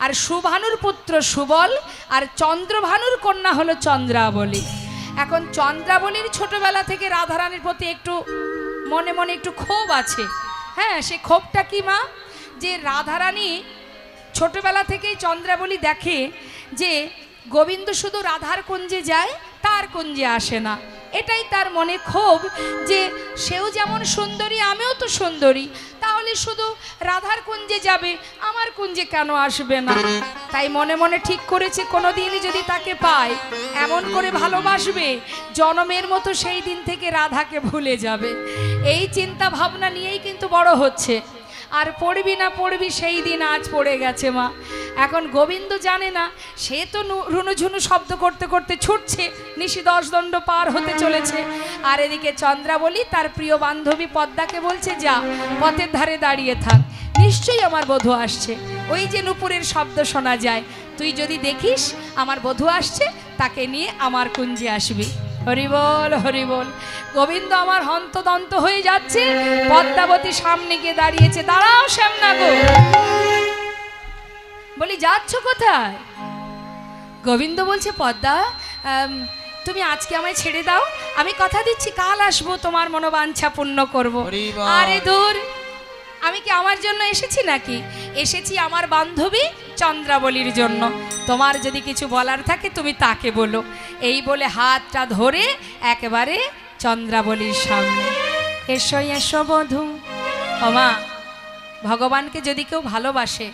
আর সুভানুর পুত্র সুবল, আর চন্দ্রভানুর কন্যা হলো চন্দ্রাবলী। এখন চন্দ্রাবলীর ছোটবেলা থেকে রাধারানীর প্রতি একটু মনে মনে একটু ক্ষোভ আছে। হ্যাঁ, সে ক্ষোভটা কি মা, যে রাধারানী ছোটবেলা থেকেই চন্দ্রাবলী দেখে যে গোবিন্দ শুধু রাধার কুঞ্জে যায়, তার কুঞ্জে আসে না। এটাই তার মনে ক্ষোভ, যে সেও যেমন সুন্দরী আমিও তো সুন্দরী, তাহলে শুধু রাধার কুঞ্জে যাবে, আমার কুঞ্জে কেন আসবে না? তাই মনে মনে ঠিক করেছে কোনো দিনই যদি তাকে পায় এমন করে ভালোবাসবে, জনমের মতো সেই দিন থেকে রাধাকে ভুলে যাবে। এই চিন্তা ভাবনা নিয়েই কিন্তু বড় হচ্ছে। আর পড়বি না পড়বি সেই দিন আজ পড়ে গেছে মা। এখন গোবিন্দ জানে না, সে তো রুনুঝুনু শব্দ করতে করতে ছুটছে, নিশি 10 দণ্ড পার হতে চলেছে। আর এদিকে চন্দ্রাবলী তার প্রিয় বান্ধবী পদ্মাকে বলছে, যা পথের ধারে দাঁড়িয়ে থাক, নিশ্চয়ই আমার বধূ আসছে। ওই যে নুপুরের শব্দ শোনা যায়, তুই যদি দেখিস আমার বধূ আসছে, তাকে নিয়ে আমার কুঞ্জে আসবি। হরিবল হরিবল। গোবিন্দ আমার হন্তদন্ত হয়ে যাচ্ছে। পদ্মাবতী সামনে গিয়ে দাঁড়িয়েছে। দাঁড়াও শ্যামনা গো। বলি যাচ্ছ কোথায়? গোবিন্দ বলছে, পদ্মা তুমি আজকে আমায় ছেড়ে দাও, আমি কথা দিচ্ছি কাল আসবো, তোমার মনোবাঞ্ছা পূর্ণ করব। আরে দূর, আমি কি আমার জন্য এসেছি নাকি? এসেছি আমার বান্ধবী চন্দ্রাবলীর জন্য। তোমার যদি কিছু বলার থাকে তুমি তাকে বলো। এই বলে হাতটা ধরে একেবারে চন্দ্রাবলীর সামনে, এসো এসো বধূ। মা, ভগবানকে যদি কেউ ভালোবাসে,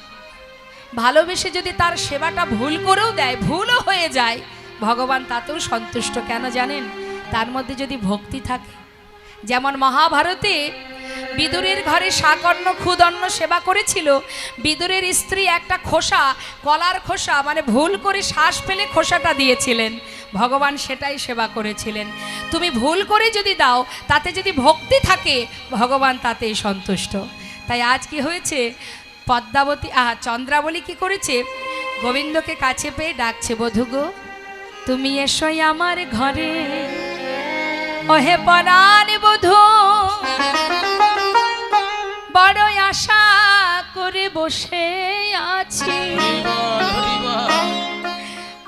ভালোবেসে যদি তার সেবাটা ভুল করেও দেয়, ভুলও হয়ে যায়, ভগবান তাতেও সন্তুষ্ট। কেন জানেন? তার মধ্যে যদি ভক্তি থাকে। যেমন মহাভারতে বিদুরের ঘরে শাকন্ন ক্ষুদন্ন সেবা করেছিল। বিদুরের স্ত্রী একটা খোসা, কলার খোসা, মানে ভুল করে শ্বাস ফেলে খোসাটা দিয়েছিলেন, ভগবান সেটাই সেবা করেছিলেন। তুমি ভুল করে যদি দাও, তাতে যদি ভক্তি থাকে, ভগবান তাতেই সন্তুষ্ট। তাই আজ কি হয়েছে, পদ্মাবতী চন্দ্রাবলী কি করেছে, গোবিন্দকে কাছে পেয়ে ডাকছে, বধূ গো তুমি এসোই আমার ঘরে, ওহে পরাণ বধূ বড়ই আশা করে বসে আছি,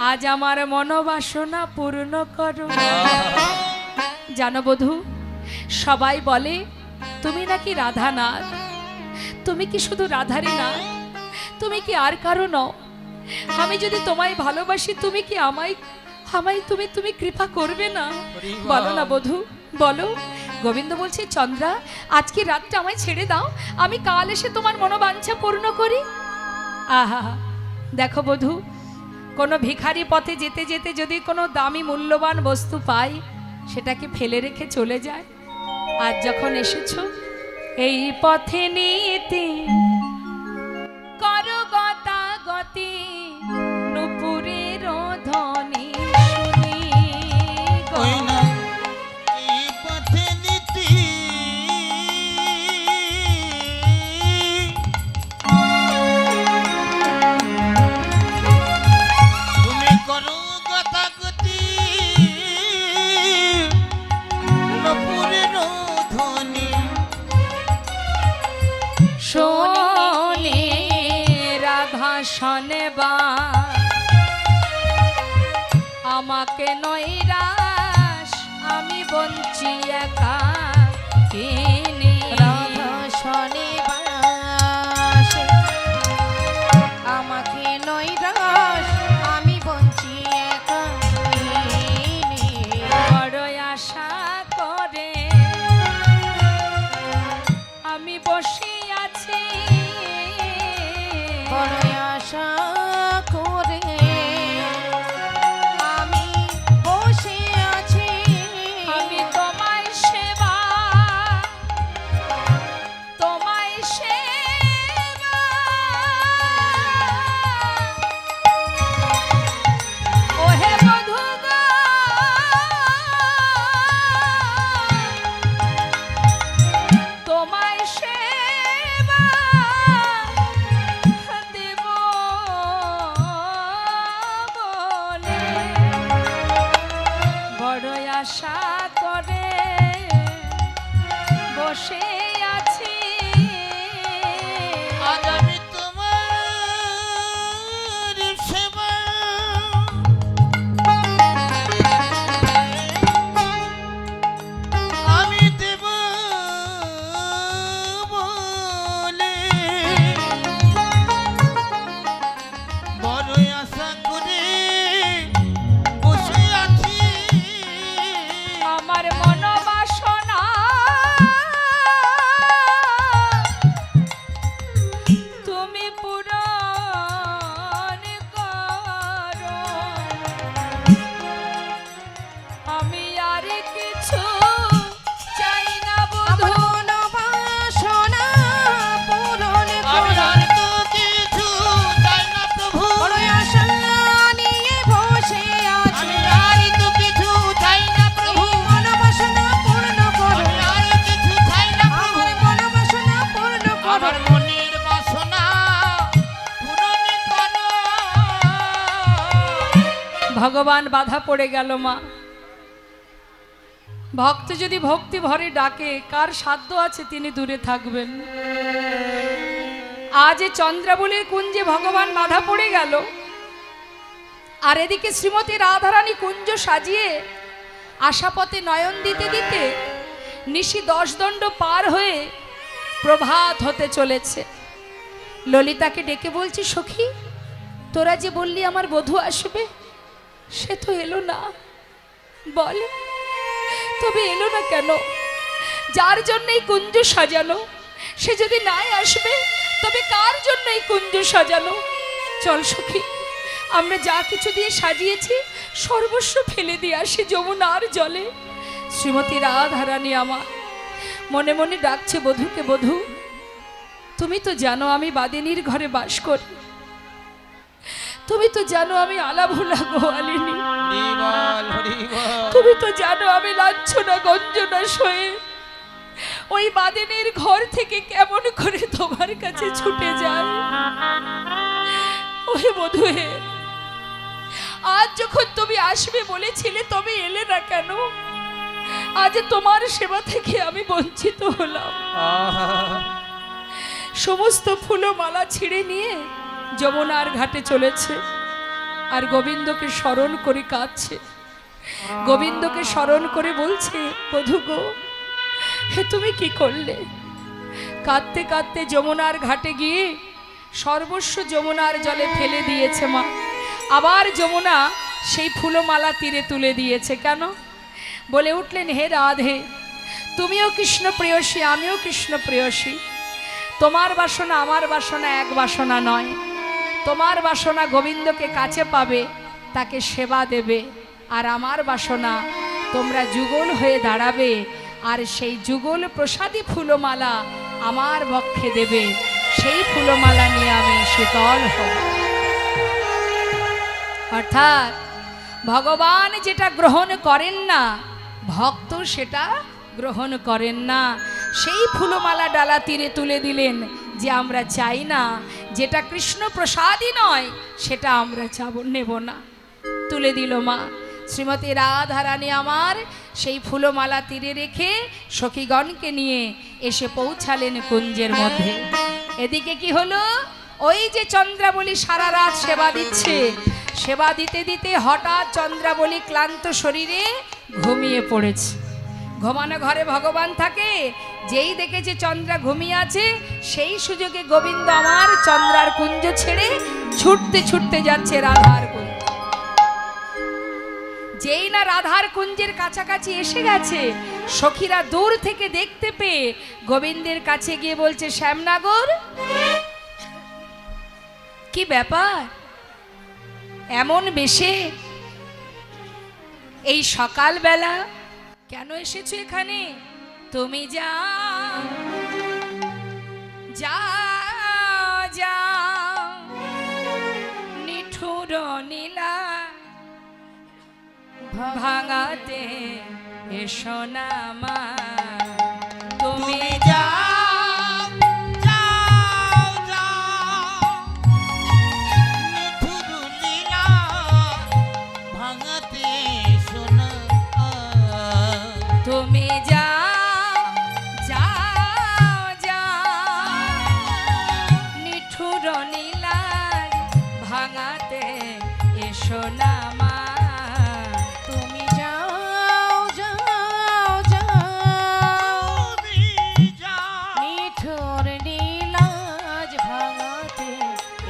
আজ আমার মনোবাসনা পূর্ণ করো। জানো বধূ, সবাই বলে তুমি নাকি রাধানাথ, তুমি কি শুধু রাধারই না, তুমি কি আর কারো নও? আমি যদি তোমায় ভালোবাসি, তুমি কি আমায় আমায় তুমি তুমি কৃপা করবে না? বলো না বধূ, বলো। গোবিন্দ বলছে, চন্দ্রা, আজকে রাতটা আমায় ছেড়ে দাও, আমি কাল এসে তোমার মনোবাঞ্ছা পূর্ণ করি। আহা, দেখো বধূ, কোনো ভিখারি পথে যেতে যেতে যদি কোনো দামি মূল্যবান বস্তু পাই, সেটাকে ফেলে রেখে চলে যায়। আজ যখন এসেছো, এই পথে নীতি করো গতাগতি, নুপুরের ধ্বনি শুনি গো। ওই না এই পথে নীতি তুমি করো গতাগতি, নপুরের ধ্বনি শোনে রাধা শোনেবা, আমাকে নৈরাশ, আমি বঞ্চি একা কিনি। রাধা শনে বাসে, আমাকে নৈরাশ, আমি বঞ্চি একা দিনে। বড় আশা করে আমি বসে আছি, বড় আশা করে আমি বসে আছি। আমি তোমায় সেবা, তোমায় সেবা। ওহে বধূ গো, তোমায় সেবা দেব বলে বড় আশা করে বসে আছি। আজ আমি তোমার সেবা আমি দেব বলে বড় আশা করে বসে আছি। আমার মনোবাসনা তুমি পূরণ করো, আমি আর কিছু চাই না বধূ। মনোবাসনা পূরণ আমি করো। আর তো কিছু চাই না প্রভু, বড় আশা নিয়ে বসে আছি। আমি আর তো কিছু চাই না প্রভু, মনোবাসনা পূর্ণ করো। আমি আর কিছু চাই না প্রভু, আমার মনোবাসনা পূর্ণ করো। আমার মনের বাসনা পূরণ করো। ভগবান বাধা পড়ে গেল মা। ভক্ত যদি ভক্তি ভরে ডাকে, কার সাধ্য আছে তিনি দূরে থাকবেন? আজ এ চন্দ্রাবলীর কুঞ্জে ভগবান বাধা পড়ে গেল, আর এদিকে শ্রীমতী রাধারানী কুঞ্জ সাজিয়ে আশাপথে নয়ন দিতে দিতে নিশি 10 দণ্ড পার হয়ে প্রভাত হতে চলেছে। ললিতাকে ডেকে বলছি, সখী, তোরা যে বললি আমার বধূ আসবে, সে তো এলো না। বল, তবে এলো না কেন? যার জন্য এই কুঞ্জ সাজানো, সে যদি নাই আসবে, তবে কার জন্য এই কুঞ্জ সাজানো? চল সখী, আমরা যা কিছু দিয়ে সাজিয়েছি সর্বস্ব ফেলে দিয়ে আসি যমুনার জলে। শ্রীমতী রাধারানী আমার মনে মনে ডাকছে বধূকে, বধূ, তুমি তো জানো আমি বাদিনীর ঘরে বাস করি, তুমি তো জানো আমি আলাভোলা গোয়ালিনী, হরিবল হরিবল তুমি তো জানো আমি লাঞ্ছনা গঞ্জনা সয়ে ওই বাদিনীর ঘর থেকে কেমন করে তোমার কাছে ছুটে যায়। ওহে বধূ হে, আজ যখন তুমি আসবে বলেছিলে, তবে এলে না কেন? আজ তোমার সেবা থেকে আমি বঞ্চিত হলাম। সমস্ত ফুলমালা ছিঁড়ে নিয়ে যমুনার ঘাটে চলেছে, আর গোবিন্দকে স্মরণ করে কাঁদছে। গোবিন্দকে স্মরণ করে বলছে, বধূ গো, হে তুমি কি করলে? কাঁদতে কাঁদতে যমুনার ঘাটে গিয়ে সর্বস্ব যমুনার জলে ফেলে দিয়েছে মা। আবার যমুনা সেই ফুলমালা তীরে তুলে দিয়েছে। কেন? বলে উঠলেন, হে রাধে, তুমিও কৃষ্ণ প্রেয়সী, আমিও কৃষ্ণ প্রেয়সী। তোমার বাসনা আমার বাসনা এক বাসনা নয়। তোমার বাসনা গোবিন্দকে কাছে পাবে, তাকে সেবা দেবে, আর আমার বাসনা তোমরা যুগল হয়ে দাঁড়াবে, আর সেই যুগল প্রসাদী ফুলমালা আমার বক্ষে দেবে, সেই ফুলমালা নিয়ে আমি শীতল হব। অর্থাৎ ভগবান যেটা গ্রহণ করেন না, ভক্ত সেটা গ্রহণ করেন না। সেই ফুলমালা ডালা তীরে তুলে দিলেন যে আমরা চাই না, যেটা কৃষ্ণ প্রসাদই নয় সেটা আমরা নেব না। তুলে দিল মা। শ্রীমতী রাধারানী আমার সেই ফুলমালা তীরে রেখে সখীগণকে নিয়ে এসে পৌঁছালেন কুঞ্জের মধ্যে। এদিকে কি হলো? ওই যে চন্দ্রাবলী সারা রাত সেবা দিচ্ছে, সেবা দিতে দিতে হঠাৎ চন্দ্রাবলী ক্লান্ত শরীরে ঘুমিয়ে পড়েছে। ঘুমানো ঘরে ভগবান থাকে, যেই দেখেছে চন্দ্রা ঘুমিয়ে আছে, সেই সুযোগে গোবিন্দ আমার চন্দ্রার কুঞ্জ ছেড়ে ছুটতে ছুটতে যাচ্ছে রাধার কুঞ্জ। যেই না রাধার কুঞ্জের কাছাকাছি এসে গেছে, সখীরা দূর থেকে দেখতে পেয়ে গোবিন্দের কাছে গিয়ে বলছে, শ্যামনাগর, কি ব্যাপার এমন বেশে এই সকালবেলা কেন এসেছো এখানে? তুমি যা যা যা নিঠুর নীলা ভাঙাতে এসো না মা। তুমি যা তুমি যা যা যা নিঠুর নীলার ভাঙাতে এসো না মা। তুমি যাও যাও যাও নিঠুর নীলাজ ভাঙাতে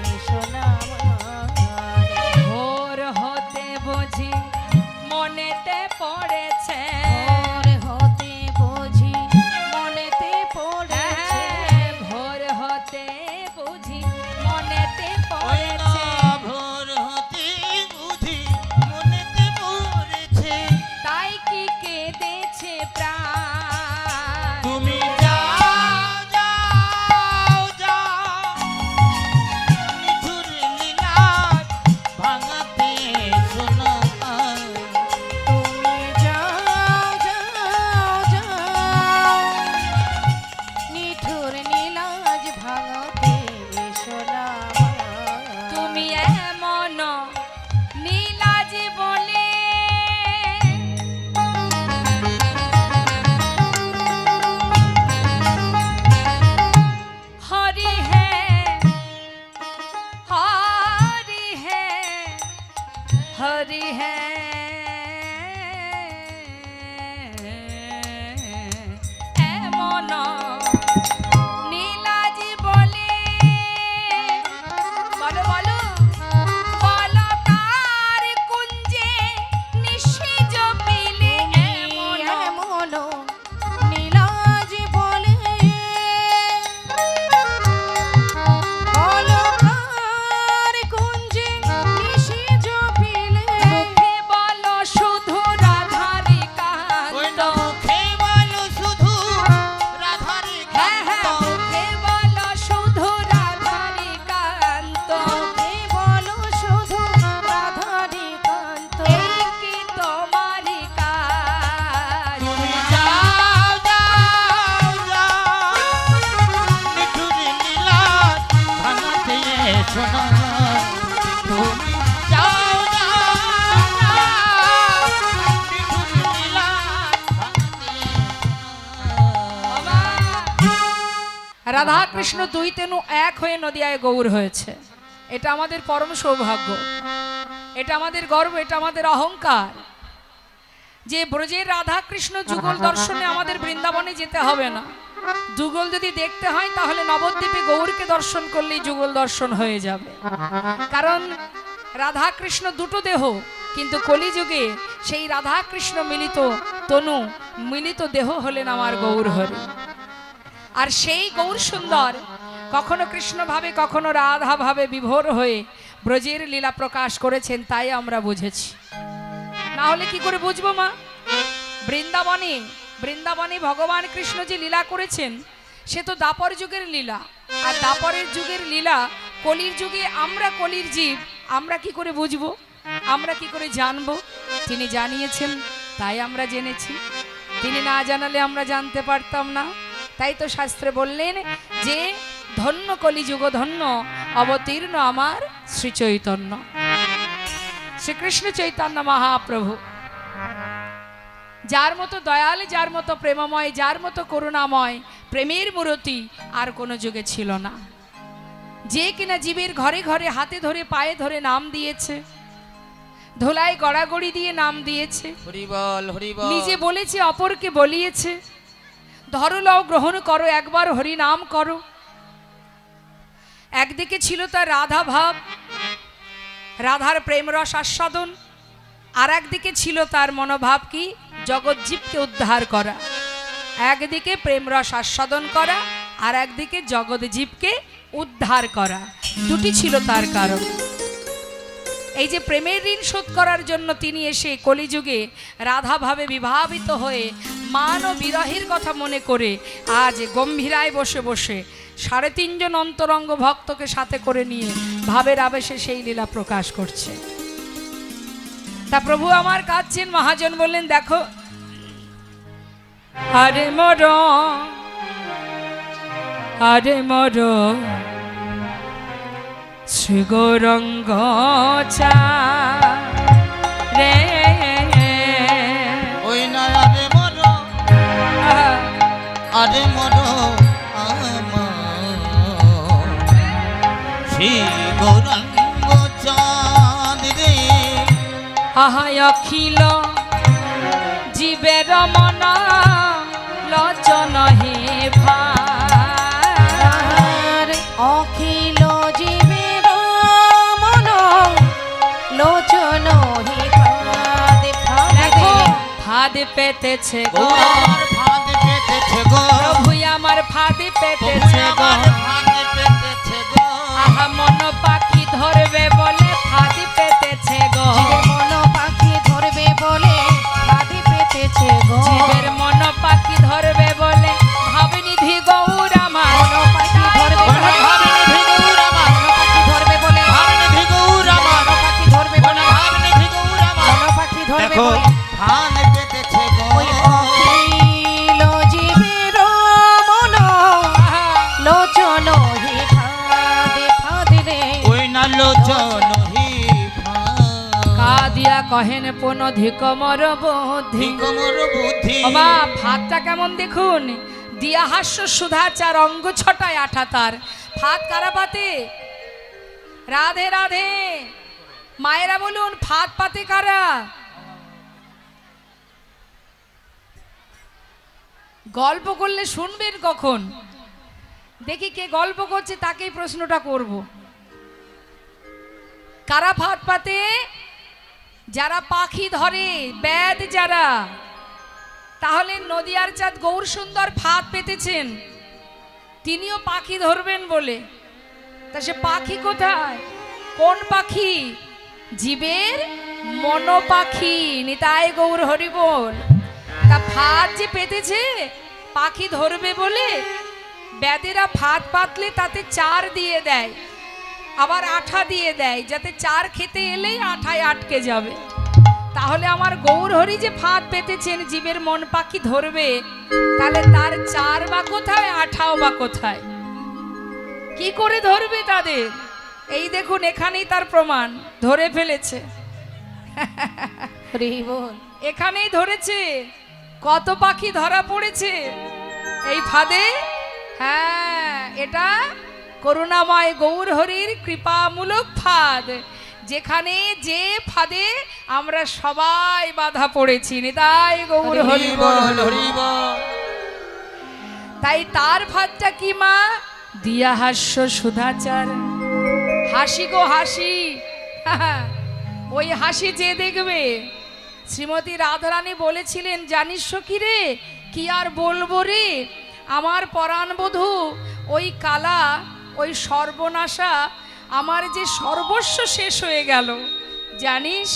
এসো না আমারে। ভোর হতে বুঝি মনেতে পড়েছে, ভোর হতে বুঝি মনেতে পড়েছে, ভোর হতে বুঝি মনেতে পড়েছে, তাই কি কেঁদেছে প্রাণ। তুমি তুমি যাও যাও যাও নিঠুর নীলাজ ভাঙাতে এসো না আমারে। তুমি এমন নীলাজ বলে হরি হে হরি হে হরি হে এমন নীলাজ বলে, বলো বলো বলো কার কুঞ্জে নিষেজ পিলে এমন এমন নীলাজ বলে, বলো কার কুঞ্জে নিষেজ পিলে, মুখে বলো শুধু রাধারি কান্ত, হ্যাঁ হ্যাঁ মুখে বলো শুধু রাধারি কান্ত, কে বলো শুধু রাধারি কান্ত। এই কি তোমারই কাজ। রাধা কৃষ্ণ দুই তেনু এক হয়ে নদিয়ায় গৌর হয়েছে। এটা আমাদের পরম সৌভাগ্য, এটা আমাদের গর্ব, এটা আমাদের অহংকার যে ব্রজের রাধা কৃষ্ণ যুগল দর্শনে আমাদের বৃন্দাবনে যেতে হবে না। যুগল যদি দেখতে হয় তাহলে নবদ্বীপে গৌরকে দর্শন করলেই যুগল দর্শন হয়ে যাবে। কারণ রাধা কৃষ্ণ দুটো দেহ, কিন্তু কলিযুগে সেই রাধা কৃষ্ণ মিলিত তনু মিলিত দেহ হলেন আমার গৌর হরি। আর সেই গৌর সুন্দর কখনো কৃষ্ণ ভাবে কখনো রাধা ভাবে বিভোর হয়ে ব্রজের লীলা প্রকাশ করেছেন, তাই আমরা বুঝেছি। না হলে কি করে বুঝবো মা? বৃন্দাবনে বৃন্দাবনে ভগবান কৃষ্ণ যে লীলা করেছেন সে তো দাপর যুগের লীলা, আর দাপরের যুগের লীলা কলির যুগে আমরা কলির জীব, আমরা কি করে বুঝবো, আমরা কি করে জানবো? তিনি জানিয়েছেন তাই আমরা জেনেছি, তিনি না জানালে আমরা জানতে পারতাম না। তাই তো শাস্ত্রে বললেন যে ধন্য কলিযুগ ধন্য অবতীর্ণ আমার শ্রী চৈতন্য, শ্রীকৃষ্ণ চৈতন্য মহাপ্রভু। যার মতো দয়াল, যার মতো প্রেমময়, যার মতো করুণাময়, প্রেমের মূর্তি আর কোনো যুগে ছিল না। যে কিনা জীবের ঘরে ঘরে হাতে ধরে পায়ে ধরে নাম দিয়েছে, ধোলায় গড়াগড়ি দিয়ে নাম দিয়েছে, হরি বল হরি বল। নিজে বলেছে অপরকে বলিয়েছে, ধরো লও গ্রহণ করো একবার হরি নাম করো। একদিকে ছিল তার রাধা ভাব, রাধার প্রেম রস আস্বাদন, আর একদিকে ছিল তার মনোভাব কি জগৎ জীবকে উদ্ধার করা। একদিকে প্রেম রস আস্বাদন করা, আর একদিকে জগৎ জীবকে উদ্ধার করা, দুটি ছিল তার কারণ। এই যে প্রেমের ঋণ শোধ করার জন্য তিনি এসে কলিযুগে রাধা ভাবে বিভাবিত হয়ে মান ও বিরহের কথা মনে করে আজ গম্ভীরায় বসে বসে 3.5 জন অন্তরঙ্গ ভক্তকে সাথে করে নিয়ে ভাবের আবেশে সেই লীলা প্রকাশ করছে। তা প্রভু আমার কাঁদছেন, মহাজন বললেন দেখো আরে মর আরে মর শ্রী গৌরঙ্গ চা রে ওই না আরে মর আরে মর শ্রী গৌরাঙ্গ চাঁদ রে। আহা অখিল জীবের মনা লোচন হে ভার, অখিল জীবের মন লোচন হি ফাঁদ দেখো ফাঁদে ফাঁদ পেতেছে গো, গৌরার ফাঁদ পেতেছে গো, প্রভু আমার ফাঁদ পেতেছে গো। আমার ফাঁদ পেতেছে গো। আহা মন পাখি ধরবে বলে ফাঁদ পেতেছে গো, জীবের মন পাখি ধরবে বলে ফাঁদে পেতেছে গো। জীবের মন পাখি ধরবে বলে ভাবনিধি গৌর আমার, মন পাখি ধরবে বলে ভাবনিধি গৌর আমার, মন পাখি ধরবে বলে ভাবনিধি গৌর আমার, মন পাখি ধরবে বলে ভাবনিধি গৌর আমার। মন পাখি ধরবে দেখো বলে ফাঁদ পেতেছে গো। ওই অখিল জীবের মন আহা, লোচন হি ফাঁদে ফাঁদে রে। ওই না লোচন হি ফাঁদ। কাদিয়া কহেন পুনধিক মর বুদ্ধি। কোমর বুদ্ধি বাবা ফাঁদটা কেমন দেখুন, দিয়া হাস্য সুধাচার অঙ্গ ছটায় আঠা তার। ফাঁদ কারা পাতে? রাধে রাধে মায়েরা বলুন, ফাঁদ পাতে কারা? গল্প করলে শুনবেন কখন? দেখি কে গল্প করছে তাকেই প্রশ্নটা করব। কারা ফাঁদ পাতে? যারা পাখি ধরে, ব্যাদ যারা। তাহলে নদিয়ার চাঁদ গৌর সুন্দর ফাঁদ পেতেছেন, তিনিও পাখি ধরবেন বলে। তা সে পাখি কোথায়? কোন পাখি? জীবের মন পাখি। নিতাই গৌর হরি বল। তা ফাঁদ যে পেতেছে পাখি ধরবে বলে, ব্যাদেরা ফাঁদ পাতলে তাতে চার দিয়ে দেয়, আবার আঠা দিয়ে দেয়, যাতে চার খেতে এলেই আঠায় আটকে যাবে। তাহলে আমার গৌর হরি যে ফাঁদ পেতেছেন জীবের মন পাখি ধরবে, তাহলে তার চার বা কোথায়, আঠাও বা কোথায়? কি করে ধরবে তাদের? এই দেখুন এখানেই তার প্রমাণ, ধরে ফেলেছে। হরি বল। এখানেই ধরেছে। কত পাখি ধরা পড়েছে এই ফাঁদে। হ্যাঁ, এটা করুণাময় গৌর হরির কৃপামূলক ফাঁদ, যেখানে যে ফাঁদে আমরা সবাই বাধা পড়েছি। নিতাই গৌর হরি বল। হরি বল। তাই তার ভাতটা কি মা? দিয়া হাস্য সুধাচার। হাসি গো হাসি, ওই হাসি যে দেখবে। শ্রীমতী রাধারানী বলেছিলেন, জানিস কি রে, কি আর বলবো রে, আমার পরাণবধূ ওই কালা, ওই সর্বনাশা আমার যে সর্বস্ব শেষ হয়ে গেল। জানিস,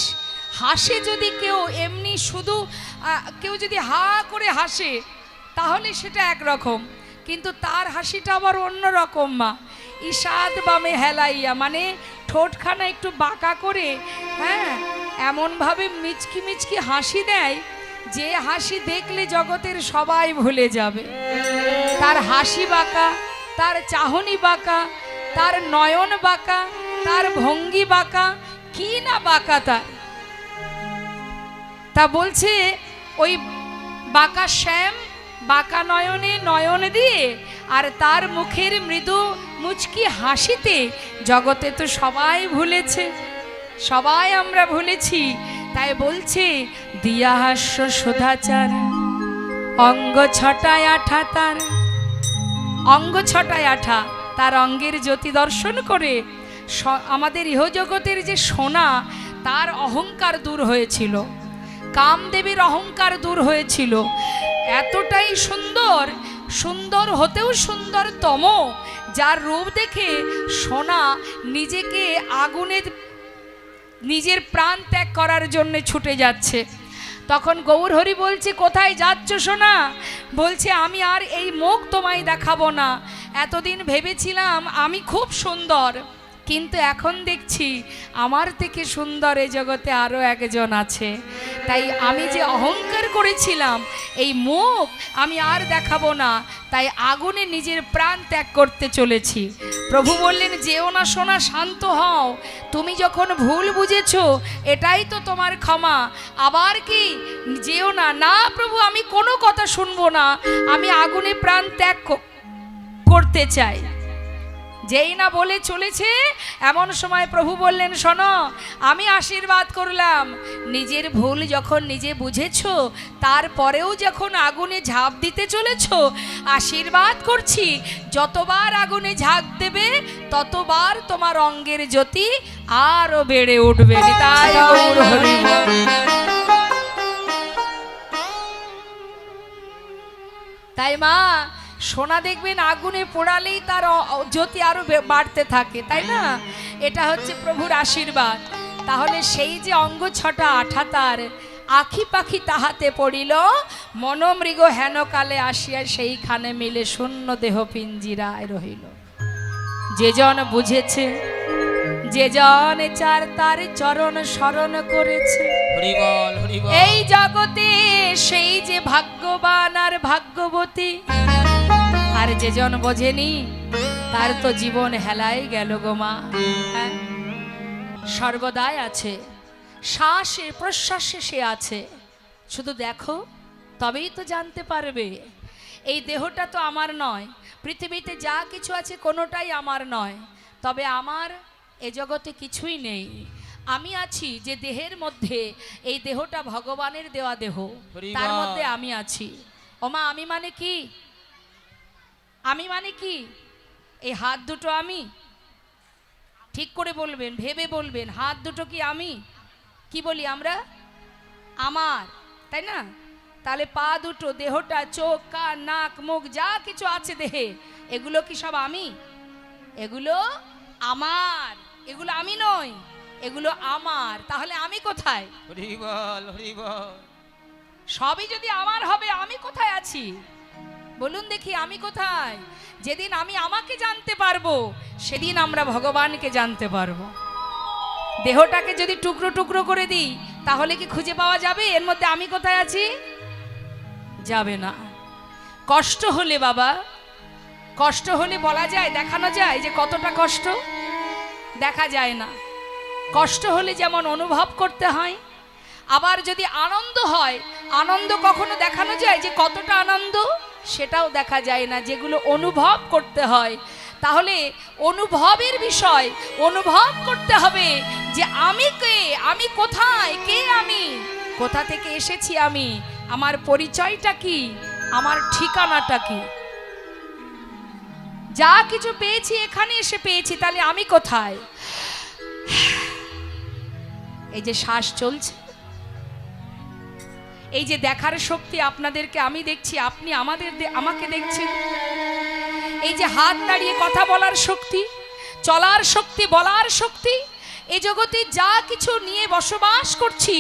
হাসে যদি কেউ এমনি শুধু কেউ যদি হা করে হাসে তাহলে সেটা একরকম, কিন্তু তার হাসিটা আবার অন্য রকম মা। ঈষাদ বামে হেলাইয়া, মানে ঠোঁটখানা একটু বাঁকা করে, হ্যাঁ, এমনভাবে মিচকি মিচকি হাসি দেয় যে হাসি দেখলে জগতের সবাই ভুলে যাবে। তার হাসি বাঁকা, তার চাহনি বাঁকা, তার নয়ন বাঁকা, তার ভঙ্গি বাঁকা, কি না বাঁকা তার। তা বলছে ওই বাঁকা শ্যাম বাঁকা নয়নে নয়ন দিয়ে আর তার মুখের মৃদু মুচকি হাসিতে জগতে তো সবাই ভুলেছে, সবাই আমরা ভুলেছি। তাই বলছে দিয়া হাস্য সুধাচার, অঙ্গ ছটায় আঠা তার, অঙ্গ ছটায় আঠা, তার অঙ্গের জ্যোতি দর্শন করে আমাদের ইহজগতের যে সোনা, তার অহংকার দূর হয়েছিল, কামদেবীর অহংকার দূর হয়েছিল। এতটাই সুন্দর, সুন্দর হতেও সুন্দরতম, যার রূপ দেখে সোনা নিজেকে আগুনে নিজের প্রাণ ত্যাগ করার জন্য ছুটে যাচ্ছে। তখন গৌরহরি বলছে, কোথায় যাচ্ছ সোনা? বলছে, আমি আর এই মুখ তোমায় দেখাবো না। এতদিন ভেবেছিলাম আমি খুব সুন্দর, কিন্তু এখন দেখছি আমার থেকে সুন্দর এই জগতে আরও একজন আছে। তাই আমি যে অহংকার করেছিলাম এই মুখ আমি আর দেখাবো না, তাই আগুনে নিজের প্রাণ ত্যাগ করতে চলেছি। প্রভু বললেন, যেও না সোনা, শান্ত হও, তুমি যখন ভুল বুঝেছো এটাই তো তোমার ক্ষমা, আবার কি যেও না? না প্রভু, আমি কোনো কথা শুনবো না, আমি আগুনে প্রাণ ত্যাগ করতে চাই। যেই না বলে চলেছে, এমন সময় প্রভু বললেন, শোনো, আমি আশীর্বাদ করলাম, নিজের ভুল যখন নিজে বুঝেছো তারপরেও যখন আগুনে ঝাঁপ দিতে চলেছো, আশীর্বাদ করছি, যতবার আগুনে ঝাঁপ দেবে ততবার তোমার অঙ্গের জ্যোতি আরো বেড়ে উঠবে। তাই গৌর হরি বল। তাই মা, সোনা দেখবেন আগুনে পোড়ালেই তার জ্যোতি আরো বাড়তে থাকে, তাই না? এটা হচ্ছে প্রভুর আশীর্বাদ। তাহলে সেই যে অঙ্গ ছটা আঠা তার, আখি পাখি তাহাতে পড়িল, মনমৃগ হেনকালে আসিয়া সেইখানে মিলে শূন্য দেহ পিঞ্জিরায় রহিল। যে জন বুঝেছে, যে জন চার তার চরণ শরণ করেছে, হরি বল, হরি বল। এই জগতে সেই যে ভাগ্যবান আর ভাগ্যবতী। আর যে জন বোঝেনি তার তো জীবন হেলায় গেল গো মা। হ্যাঁ, সর্বদাই আছে, শ্বাসে প্রশ্বাসে সে আছে। শুধু দেখো, তবেই তো জানতে পারবে। এই দেহটা তো আমার নয়, পৃথিবীতে যা কিছু আছে কোনোটাই আমার নয়, তবে আমার এ জগতে কিছুই নেই। আমি আছি যে দেহের মধ্যে, এই দেহটা ভগবানের দেওয়া দেহ, তার মধ্যে আমি আছি। ওমা, আমি মানে কি? আমি মানে কি? এই হাত দুটো আমি? ঠিক করে বলবেন, ভেবে বলবেন, হাত দুটো কি আমি? কি বলি আমরা? আমার, তাই না? তাহলে পা দুটো, দেহটা, চোখ, কান, নাক, মুখ, যা কিছু আছে দেহে, এগুলো কি সব আমি? এগুলো আমার, এগুলো আমি নই, এগুলো আমার। তাহলে আমি কোথায়? হরি বল, হরি বল। সবই যদি আমার হবে, আমি কোথায় আছি বলুন দেখি? আমি কোথায়? যেদিন আমি আমাকে জানতে পারবো সেদিন আমরা ভগবানকে জানতে পারবো। দেহটাকে যদি টুকরো টুকরো করে দিই তাহলে কি খুঁজে পাওয়া যাবে এর মধ্যে আমি কোথায় আছি? যাবে না। কষ্ট হলে বাবা, কষ্ট হলে বলা যায়, দেখানো যায় যে কতটা কষ্ট? দেখা যায় না। কষ্ট হলে যেমন অনুভব করতে হয়, আবার যদি আনন্দ হয়, আনন্দ কখনো দেখানো যায় যে কতটা আনন্দ? সেটাও দেখা যায় না, যেগুলো অনুভব করতে হয়। তাহলে অনুভবের বিষয়, অনুভব করতে হবে যে আমি কে, আমি কোথায়, কে আমি, কোথা থেকে এসেছি আমি, আমার পরিচয়টা কি, আমার ঠিকানাটা কি। যা কিছু পেয়েছি এখানে এসে পেয়েছি, তাহলে আমি কোথায়? এই যে শ্বাস চলছে, এই যে দেখার শক্তি, আপনাদেরকে আমি দেখছি, আপনি আমাকে দেখছেন, এই যে হাত দাঁড়িয়ে কথা বলার শক্তি, চলার শক্তি, বলার শক্তি, এই জগতে যা কিছু নিয়ে বসবাস করছি,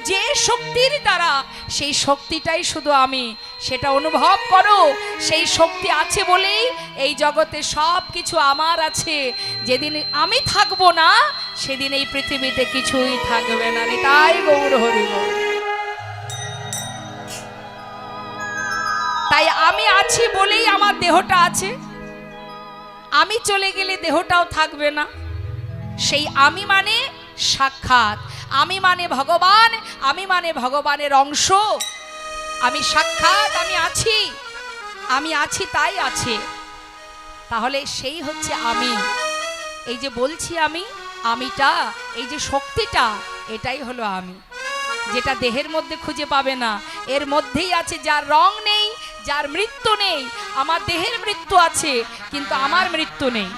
যে শক্তির দ্বারা, সেই শক্তিটাই শুধু আমি। সেটা অনুভব করো। সেই শক্তি আছে বলেই এই জগতে সব কিছু আমার আছে। যেদিন আমি থাকবো না, সেদিন এই পৃথিবীতে কিছুই থাকবে না। তাই গৌর হরি বল। তাই আমি আছি বলেই আমার দেহটা আছে। আমি চলে গেলে দেহটাও থাকবে না। সেই আমি মানে সাক্ষাৎ, আমি মানে ভগবান, আমি মানে ভগবানের অংশ। আমি সাক্ষাৎ, আমি আছি তাই আছে। তাহলে সেই হচ্ছে আমি। এই যে বলছি আমিটা, এই যে শক্তিটা, এটাই হলো আমি, যেটা দেহের মধ্যে খুঁজে পাবে না। এর মধ্যেই আছে, যার রং নেই, যার মৃত্যু নেই। আমার দেহের মৃত্যু আছে, কিন্তু আমার মৃত্যু নেই।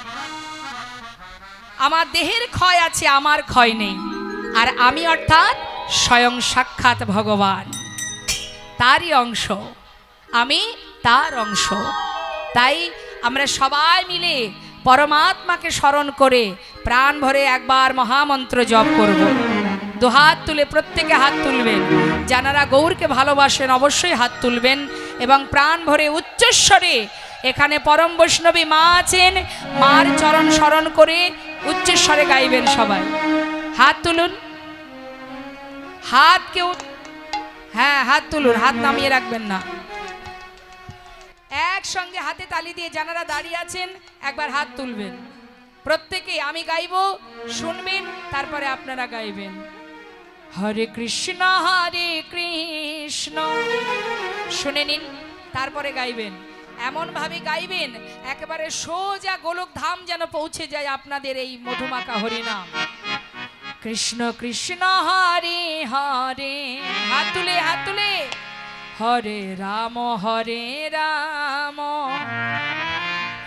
আমার দেহের ক্ষয় আছে, আমার ক্ষয় নেই। আর আমি অর্থাৎ স্বয়ং সাক্ষাৎ ভগবান, তারই অংশ। আমি তার অংশ। তাই আমরা সবাই মিলে পরমাত্মাকে স্মরণ করে প্রাণ ভরে একবার মহামন্ত্র জপ করব। দুহাত তুলে, প্রত্যেকে হাত তুলবেন। যারা গৌরকে ভালোবাসেন অবশ্যই হাত তুলবেন এবং প্রাণ ভরে উচ্চস্বরে, এখানে পরম বৈষ্ণবী মা আছেন, মার চরণ স্মরণ করে উচ্চস্বরে গাইবেন। সবাই হাত তুলুন। হাত কেউ, হ্যাঁ হাত তুলুন, হাত নামিয়ে রাখবেন না। একসঙ্গে হাতে তালি দিয়ে যারা দাঁড়িয়ে আছেন একবার হাত তুলবেন। প্রত্যেকে আমি গাইব, শুনবেন, তারপরে আপনারা গাইবেন। হরে কৃষ্ণ শুনে নিন, তারপরে গাইবেন। এমন ভাবে গাইবেন একেবারে সোজা গোলক ধাম যেন পৌঁছে যায় আপনাদের এই মধুমাখা হরিনাম। কৃষ্ণ কৃষ্ণ হরে হরে, হাত তুলে হাত তুলে, হরে রাম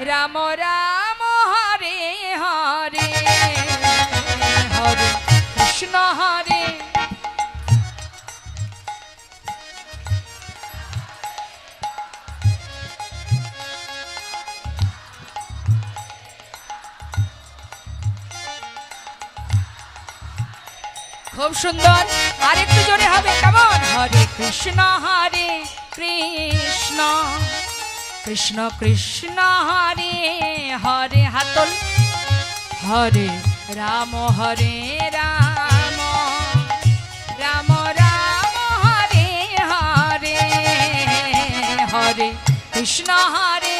রাম রাম হরে হরে, হরে কৃষ্ণ হরে। খুব সুন্দর, আর একটু জোরে হবে, কেমন? হরে কৃষ্ণ কৃষ্ণ কৃষ্ণ হরে হরে, হাতল। হরে রাম রাম রাম হরে হরে, হরে কৃষ্ণ হরে।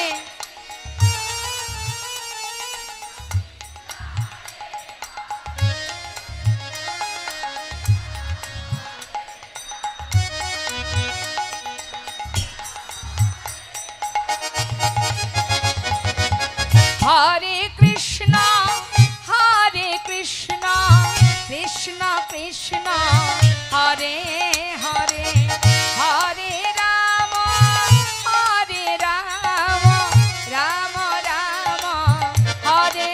হরে কৃষ্ণ কৃষ্ণ কৃষ্ণ হরে হরে, হরে রাম রাম রাম হরে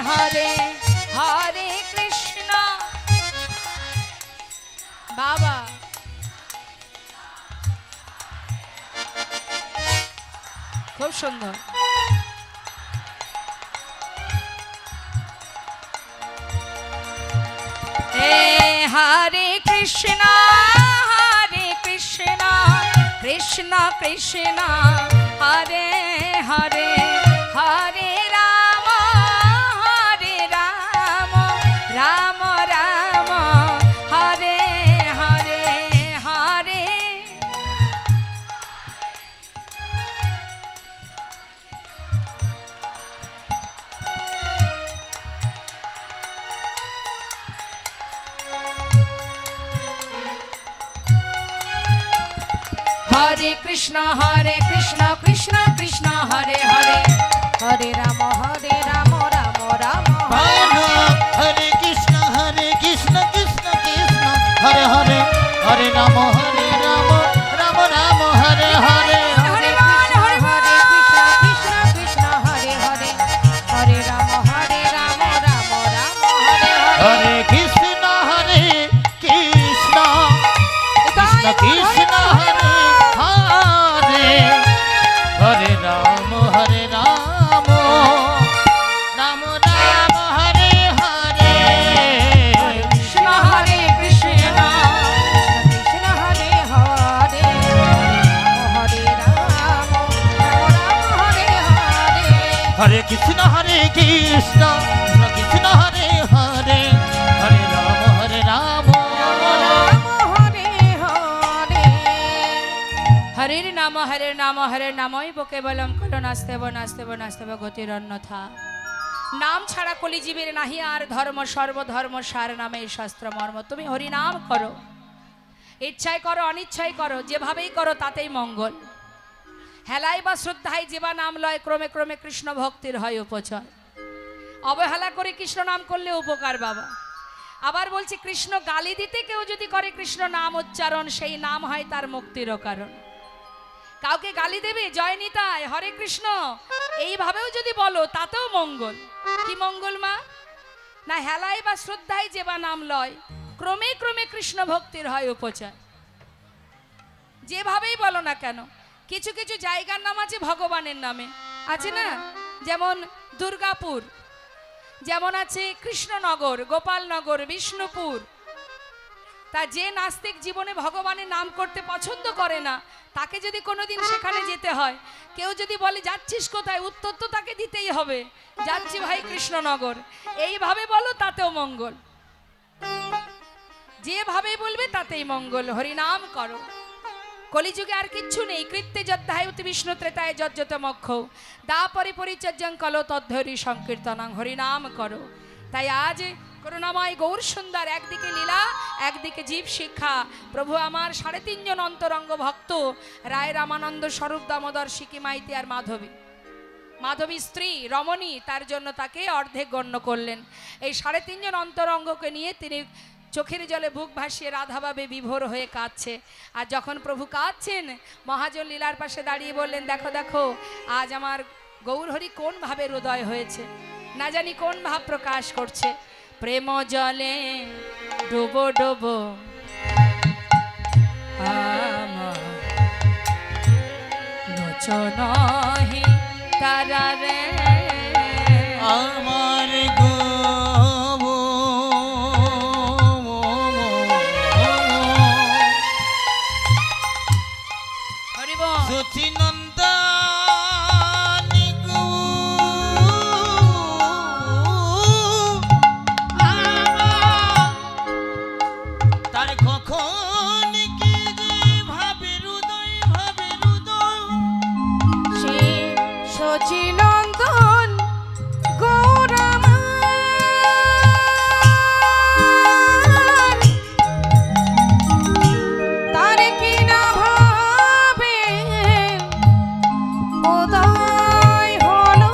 হরে, হরে কৃষ্ণ। বাবা খুব সুন্দর। হরে কৃষ্ণ কৃষ্ণ কৃষ্ণ হরে হরে, হরে রাম রাম রাম হরে হরে, হরে হরে কৃষ্ণ কৃষ্ণ কৃষ্ণ হরে হরে, হরে রাম রাম রাম হরে কৃষ্ণ কৃষ্ণ কৃষ্ণ হরে হরে, হরে রাম রাম রাম হরে হরে, হরে কৃষ্ণ কৃষ্ণ কৃষ্ণ হরে হরে, কৃষ্ণ হরে হরে হরে রাম রাম রাম হরে হরে কৃষ্ণ হরে কৃষ্ণ কৃষ্ণ হরে হরে হরে রাম হরে হরে হরে কৃষ্ণ হরে কৃষ্ণ কৃষ্ণ হরে হরে হরে রাম হরে হরে হরের নাম হরের নামই বকে বলম কলো নাস্তেব নাস্তেব নাস্তেব গতির অন্যথা। নাম ছাড়া কলিজীবের নাহি আর ধর্ম, সর্বধর্ম সার নামে শাস্ত্র মর্ম। তুমি হরি নাম করো, ইচ্ছায় করো অনিচ্ছায় করো, যেভাবেই করো তাতেই মঙ্গল। হেলায় বা শ্রদ্ধায় যেবা নাম লয়, ক্রমে ক্রমে কৃষ্ণ ভক্তির হয় উপচয়। অবহেলা করে কৃষ্ণ নাম করলে উপকার বাবা। আবার বলছি, কৃষ্ণ গালি দিতে কেউ যদি করে কৃষ্ণ নাম উচ্চারণ, সেই নাম হয় তার মুক্তিরও কারণ। কাউকে গালি দেবে জয় নিতাই হরে কৃষ্ণ এইভাবেও যদি বলো তাতেও মঙ্গল। কি মঙ্গল মা? না হেলায় বা শ্রদ্ধায় যেবা নাম লয়, ক্রমে ক্রমে কৃষ্ণ ভক্তির হয় উপচয়। যেভাবেই বলো না কেন, কিছু কিছু জায়গার নাম আছে ভগবানের নামে, আছে না? যেমন দুর্গাপুর, যেমন আছে কৃষ্ণনগর, গোপালনগর, বিষ্ণুপুর। তা যে নাস্তিক জীবনে ভগবানের নাম করতে পছন্দ করে না, তাকে যদি কোনোদিন সেখানে যেতে হয়, কেউ যদি বলে যাচ্ছিস কোথায়, উত্তর তো তাকে দিতেই হবে, যাচ্ছি ভাই কৃষ্ণনগর। এইভাবে বলো তাতেও মঙ্গল, যেভাবে বলবে তাতেই মঙ্গল। হরিনাম করো। কলিযুগে আর কিচ্ছু নেই। কৃত্যে যদ্ধায় অতি বিষ্ণু ত্রেতায় যজ্জত মক্ষ দাপরে পরিচর্যং কলো তদ্ধরি সংকীর্তনং। হরিনাম করো। তাই আজ করুণাময় গৌর সুন্দর, একদিকে লীলা একদিকে জীব শিক্ষা। প্রভু আমার 3.5 জন অন্তরঙ্গ ভক্ত, রায় রামানন্দ, স্বরূপ দামোদর, সিকি মাইতি আর মাধবী। মাধবী স্ত্রী রমণী, তার জন্য তাকে অর্ধেক গণ্য করলেন। এই 3.5 জন অন্তরঙ্গকে নিয়ে তিনি চোখের জলে বুক ভাসিয়ে রাধাভাবে বিভোর হয়ে কাঁদছে। আর যখন প্রভু কাঁদছেন, মহাজন লীলার পাশে দাঁড়িয়ে বললেন, দেখো দেখো আজ আমার গৌরহরি কোন ভাবে হৃদয় হয়েছে, না জানি কোন ভাব প্রকাশ করছে। প্রেম জলে ডুবো ডুবো আমার লোচনহি তারা রে আমার গো সচিনন্দানি গো তার কখন কি যে ভাবে হৃদয় সে সচিনন্দন গৌরামার তার কি না ভাবে উদয় হলো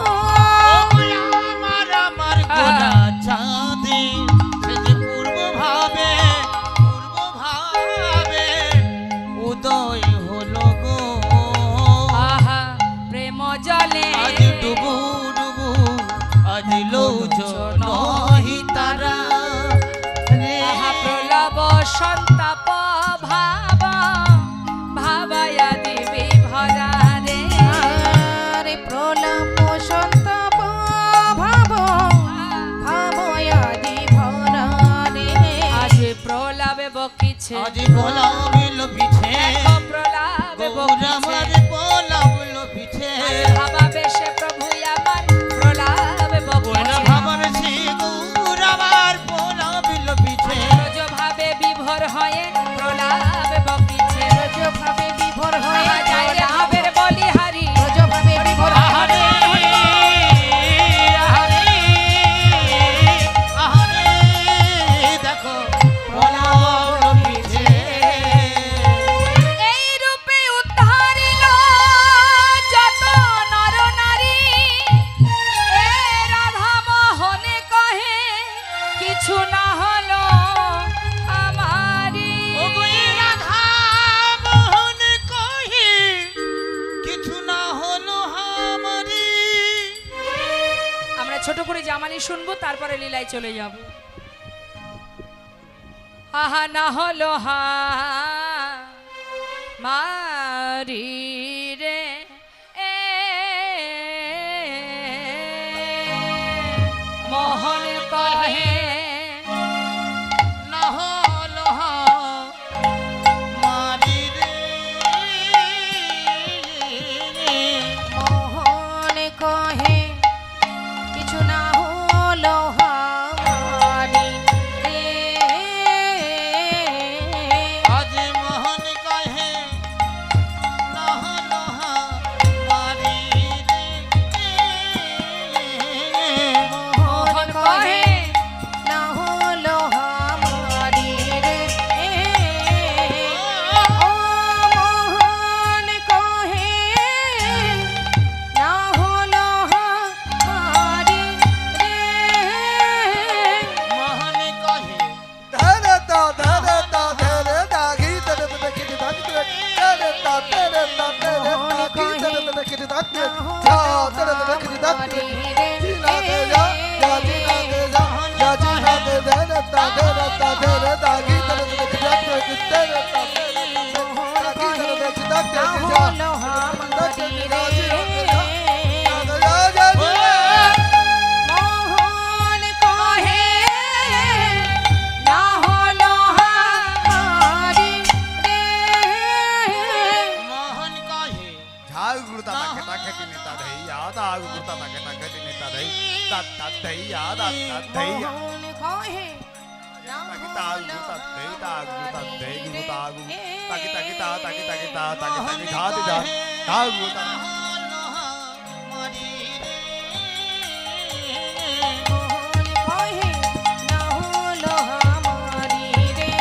আমার গোরা চাঁদে সে যে পূর্ব ভাবে উদয় হলো গো। আহা প্রেম জলে আজ ডুবু ডুবু আজ লোচনহি তারা রে। আহা প্রলব সন্তাপ ভাব ভাবায়া দেবী ভরা রে। আরে প্রলাপ সন্তাপ ভাব ভাবয়াদি ভরা রে আজ প্রলাবে বকিছে, আজ বলাবিল পিছে দেখো প্রলাবে গৌরামার বকিছে। বলাবিল পিছে আজ ভাবা বেশে প্রভু আমার প্রলাবে কোনা বকিছে। ভাবার সে গৌরামার বলাবিল পিছে রোজ ভাবে বিভোর হয়ে প্রলাবে বকিছে। ভাবে বিভোর হয়ে আহা যাই রে ভাবের বলিহারি, ভাবে বিভোর আহারে আহারে আহারে দেখো বলাবিল পিছে এই রূপে উদ্ধারিল যত নর নারী। এ রাধা মোহনে কহে কিছু না হলো আমারি। ও গো এ রাধা মোহন কহে কিছু না হলো আমারি। আমরা ছোট করে জামানি শুনবো, তারপরে লীলায় চলে যাব। আহা না হলো হা মারি রে মোহন কহে মারি রে মোহন কহে কিছু না হলো হামারি রে আজ মোহন কহে নহলো মারি রে মোহন কহে না হলো হামারি রে ও মোহন কহে না হলো হামারি রে মোহন কহে মোহন কহে না হলো হামারি রে মোহন কহে মোহন কহে না হলো মোহন কহে না হলো হামারি রে মোহন কহে নহলো মারি রে মোহন কহে না হলো হামারি রে মোহন কহে না হলো মোহন কহে না হলো হামারি রে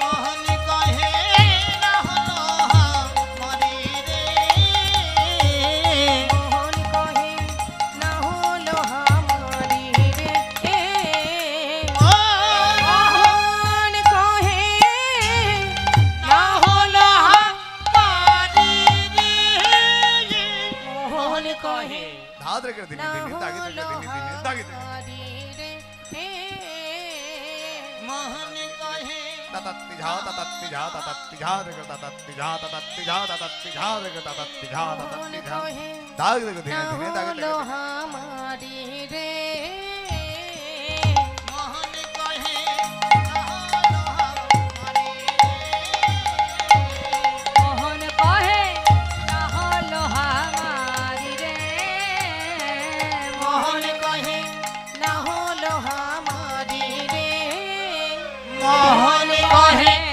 মোহন কহে মোহন কহে না হলো হামারি রে মোহন কহে নহলো মারি মোহন কহে না হলো হামারি রে মোহন কহে না হলো হামারি রে মোহন কহে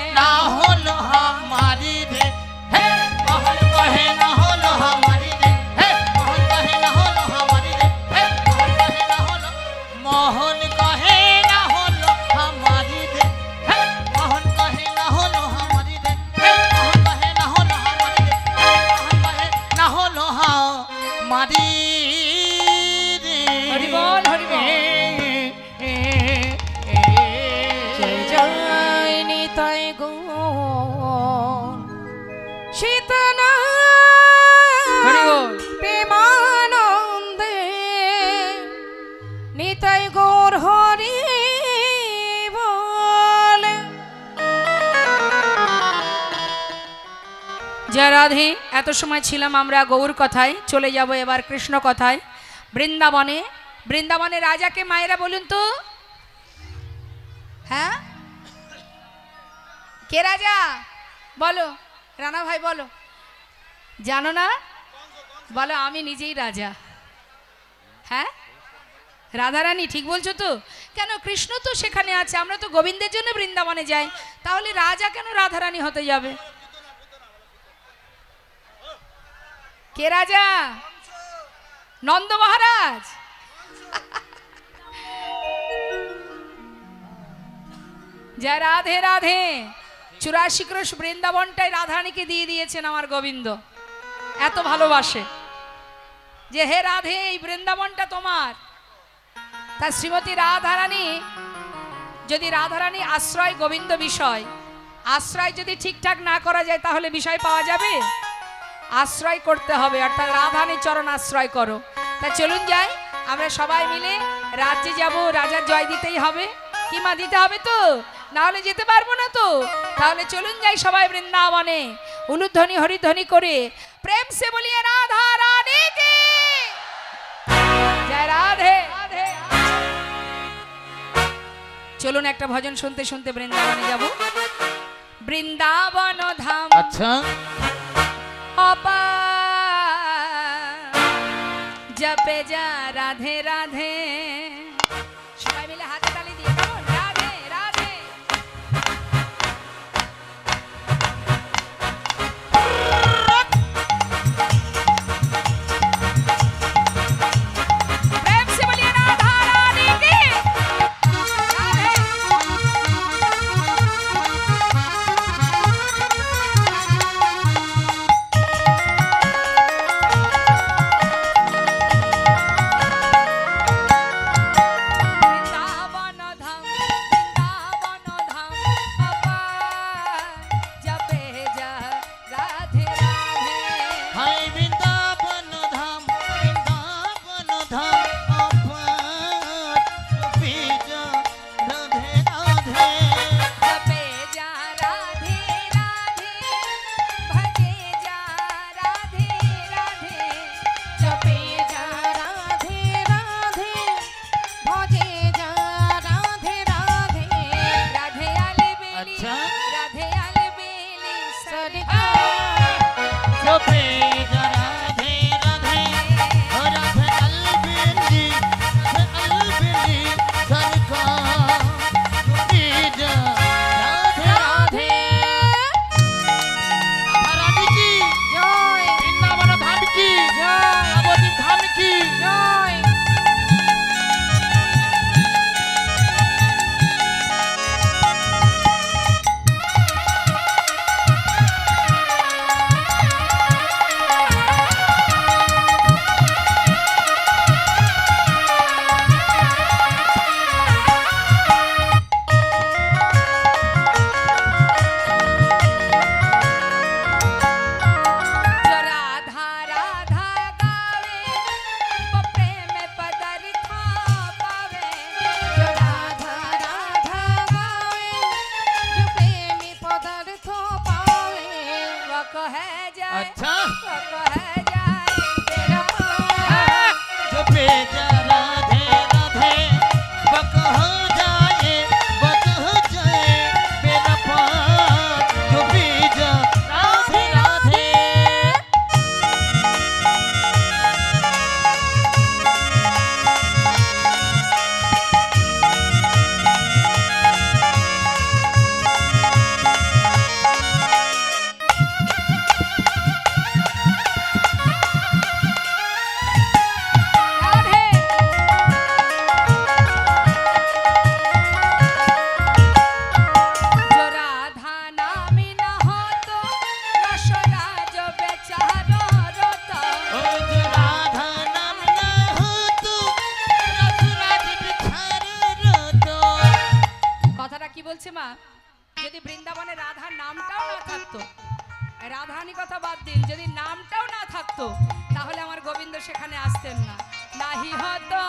না হলো মারি রে হে মোহন কহে না হলো মারি রে হে মোহন কহে না হলো মারি রে হে মোহন কহে না হলো মারি রে হে মোহন কহে না হলো মারি রে হে মোহন কহে না হলো মারি রে হে মোহন কহে না হলো মারি রে হরি বল, হরি বল। জয় জয় নিতাই গৌর সীতানা হরি বল। প্রেমানন্দে নিতাই গৌর হরি বল জয় রাধে। এত সময় ছিলাম আমরা গৌর কথায়, চলে যাব এবার কৃষ্ণ কথায়। বৃন্দাবনে, বৃন্দাবনে রাজাকে মায়েরা বলুন তো, হ্যাঁ কে রাজা বলো, রানা ভাই বলো, জানো না? বলো আমি নিজেই রাজা। হ্যাঁ রাধারানী, ঠিক বলছো তো? কেন, কৃষ্ণ তো সেখানে আছে, আমরা তো গোবিন্দের জন্য বৃন্দাবনে যাই, তাহলে রাজা কেন রাধারানী হতে যাবে? কে রাজা? নন্দ মহারাজ। জয় রাধে রাধে। 84 ক্রোশ বৃন্দাবনটাই রাধারানীকে দিয়ে দিয়েছেন আমার গোবিন্দ, এত ভালোবাসে যে হে রাধে এই বৃন্দাবনটা তোমার। তা শ্রীমতী রাধারানী, যদি রাধারানী আশ্রয় গোবিন্দ বিষয়, আশ্রয় যদি ঠিকঠাক না করা যায় তাহলে বিষয় পাওয়া যাবে? আশ্রয় করতে হবে, অর্থাৎ রাধারানী চরণ আশ্রয় করো। তা চলুন যাই, আমরা সবাই মিলে রাজ্যে যাব, রাজার জয় দিতেই হবে। কি মা, দিতে হবে তো? না হলে যেতে পারবো না তো। তাহলে চলুন যাই সবাই বৃন্দাবনে, উলুধ্বনি হরিধ্বনি করে প্রেম সে বলিয়ে রাধা রানী কি জয়। রাধে চলুন একটা ভজন শুনতে শুনতে বৃন্দাবনে যাব। বৃন্দাবন ধাম আচ্ছা অপা জপে যা রাধে রাধে। সবাই মিলে হাতে তালি দিয়ে বলুন, রাধে রাধে। प्रेम से बोलिए राधा रानी की राधे। বৃন্দাবন ধাম অপা জপে যা রাধে রাধে। হাই বৃন্দাবন ধাম অপার বিজা রাধে রাধে। जपे जा राधे राधे भजे जा राधे राधे। জপে যা রাধে রাধে ভজে যা রাধে রাধে। राधे आले बेली अच्छा। राधे आले बेली সরকা জপে যা রাধে রাধে ও রাধে অলবেলি সরকার বিজা রাধে রাধে। রাধা রানী কি জয় বৃন্দাবন ধাম কি জয় নবদ্বীপ ধাম কি। জয়। जो राधा राधा गावे वो प्रेम पदार्था पावे। जो राधा राधा गावे जो प्रेमी पदार्थ पावे। वो कहे जाए अच्छा वो कहे जाए तेरा जपे जा राधे राधे बक हो जाए मेरा पास जपे जा राधे राधे। राधे। जो राधा नामी न हो तो रसराज बेचारा रोता। ओ जो राधा नाम न हो तो रसराज बिछार रोतो। কথাটা কি বলছে মা? যদি বৃন্দাবনে রাধার নামটাও না থাকতো, রাধানি কথা বাদ দিন, যদি নামটাও না থাকতো তাহলে আমার গোবিন্দ সেখানে আসতেন না। নাহি হতো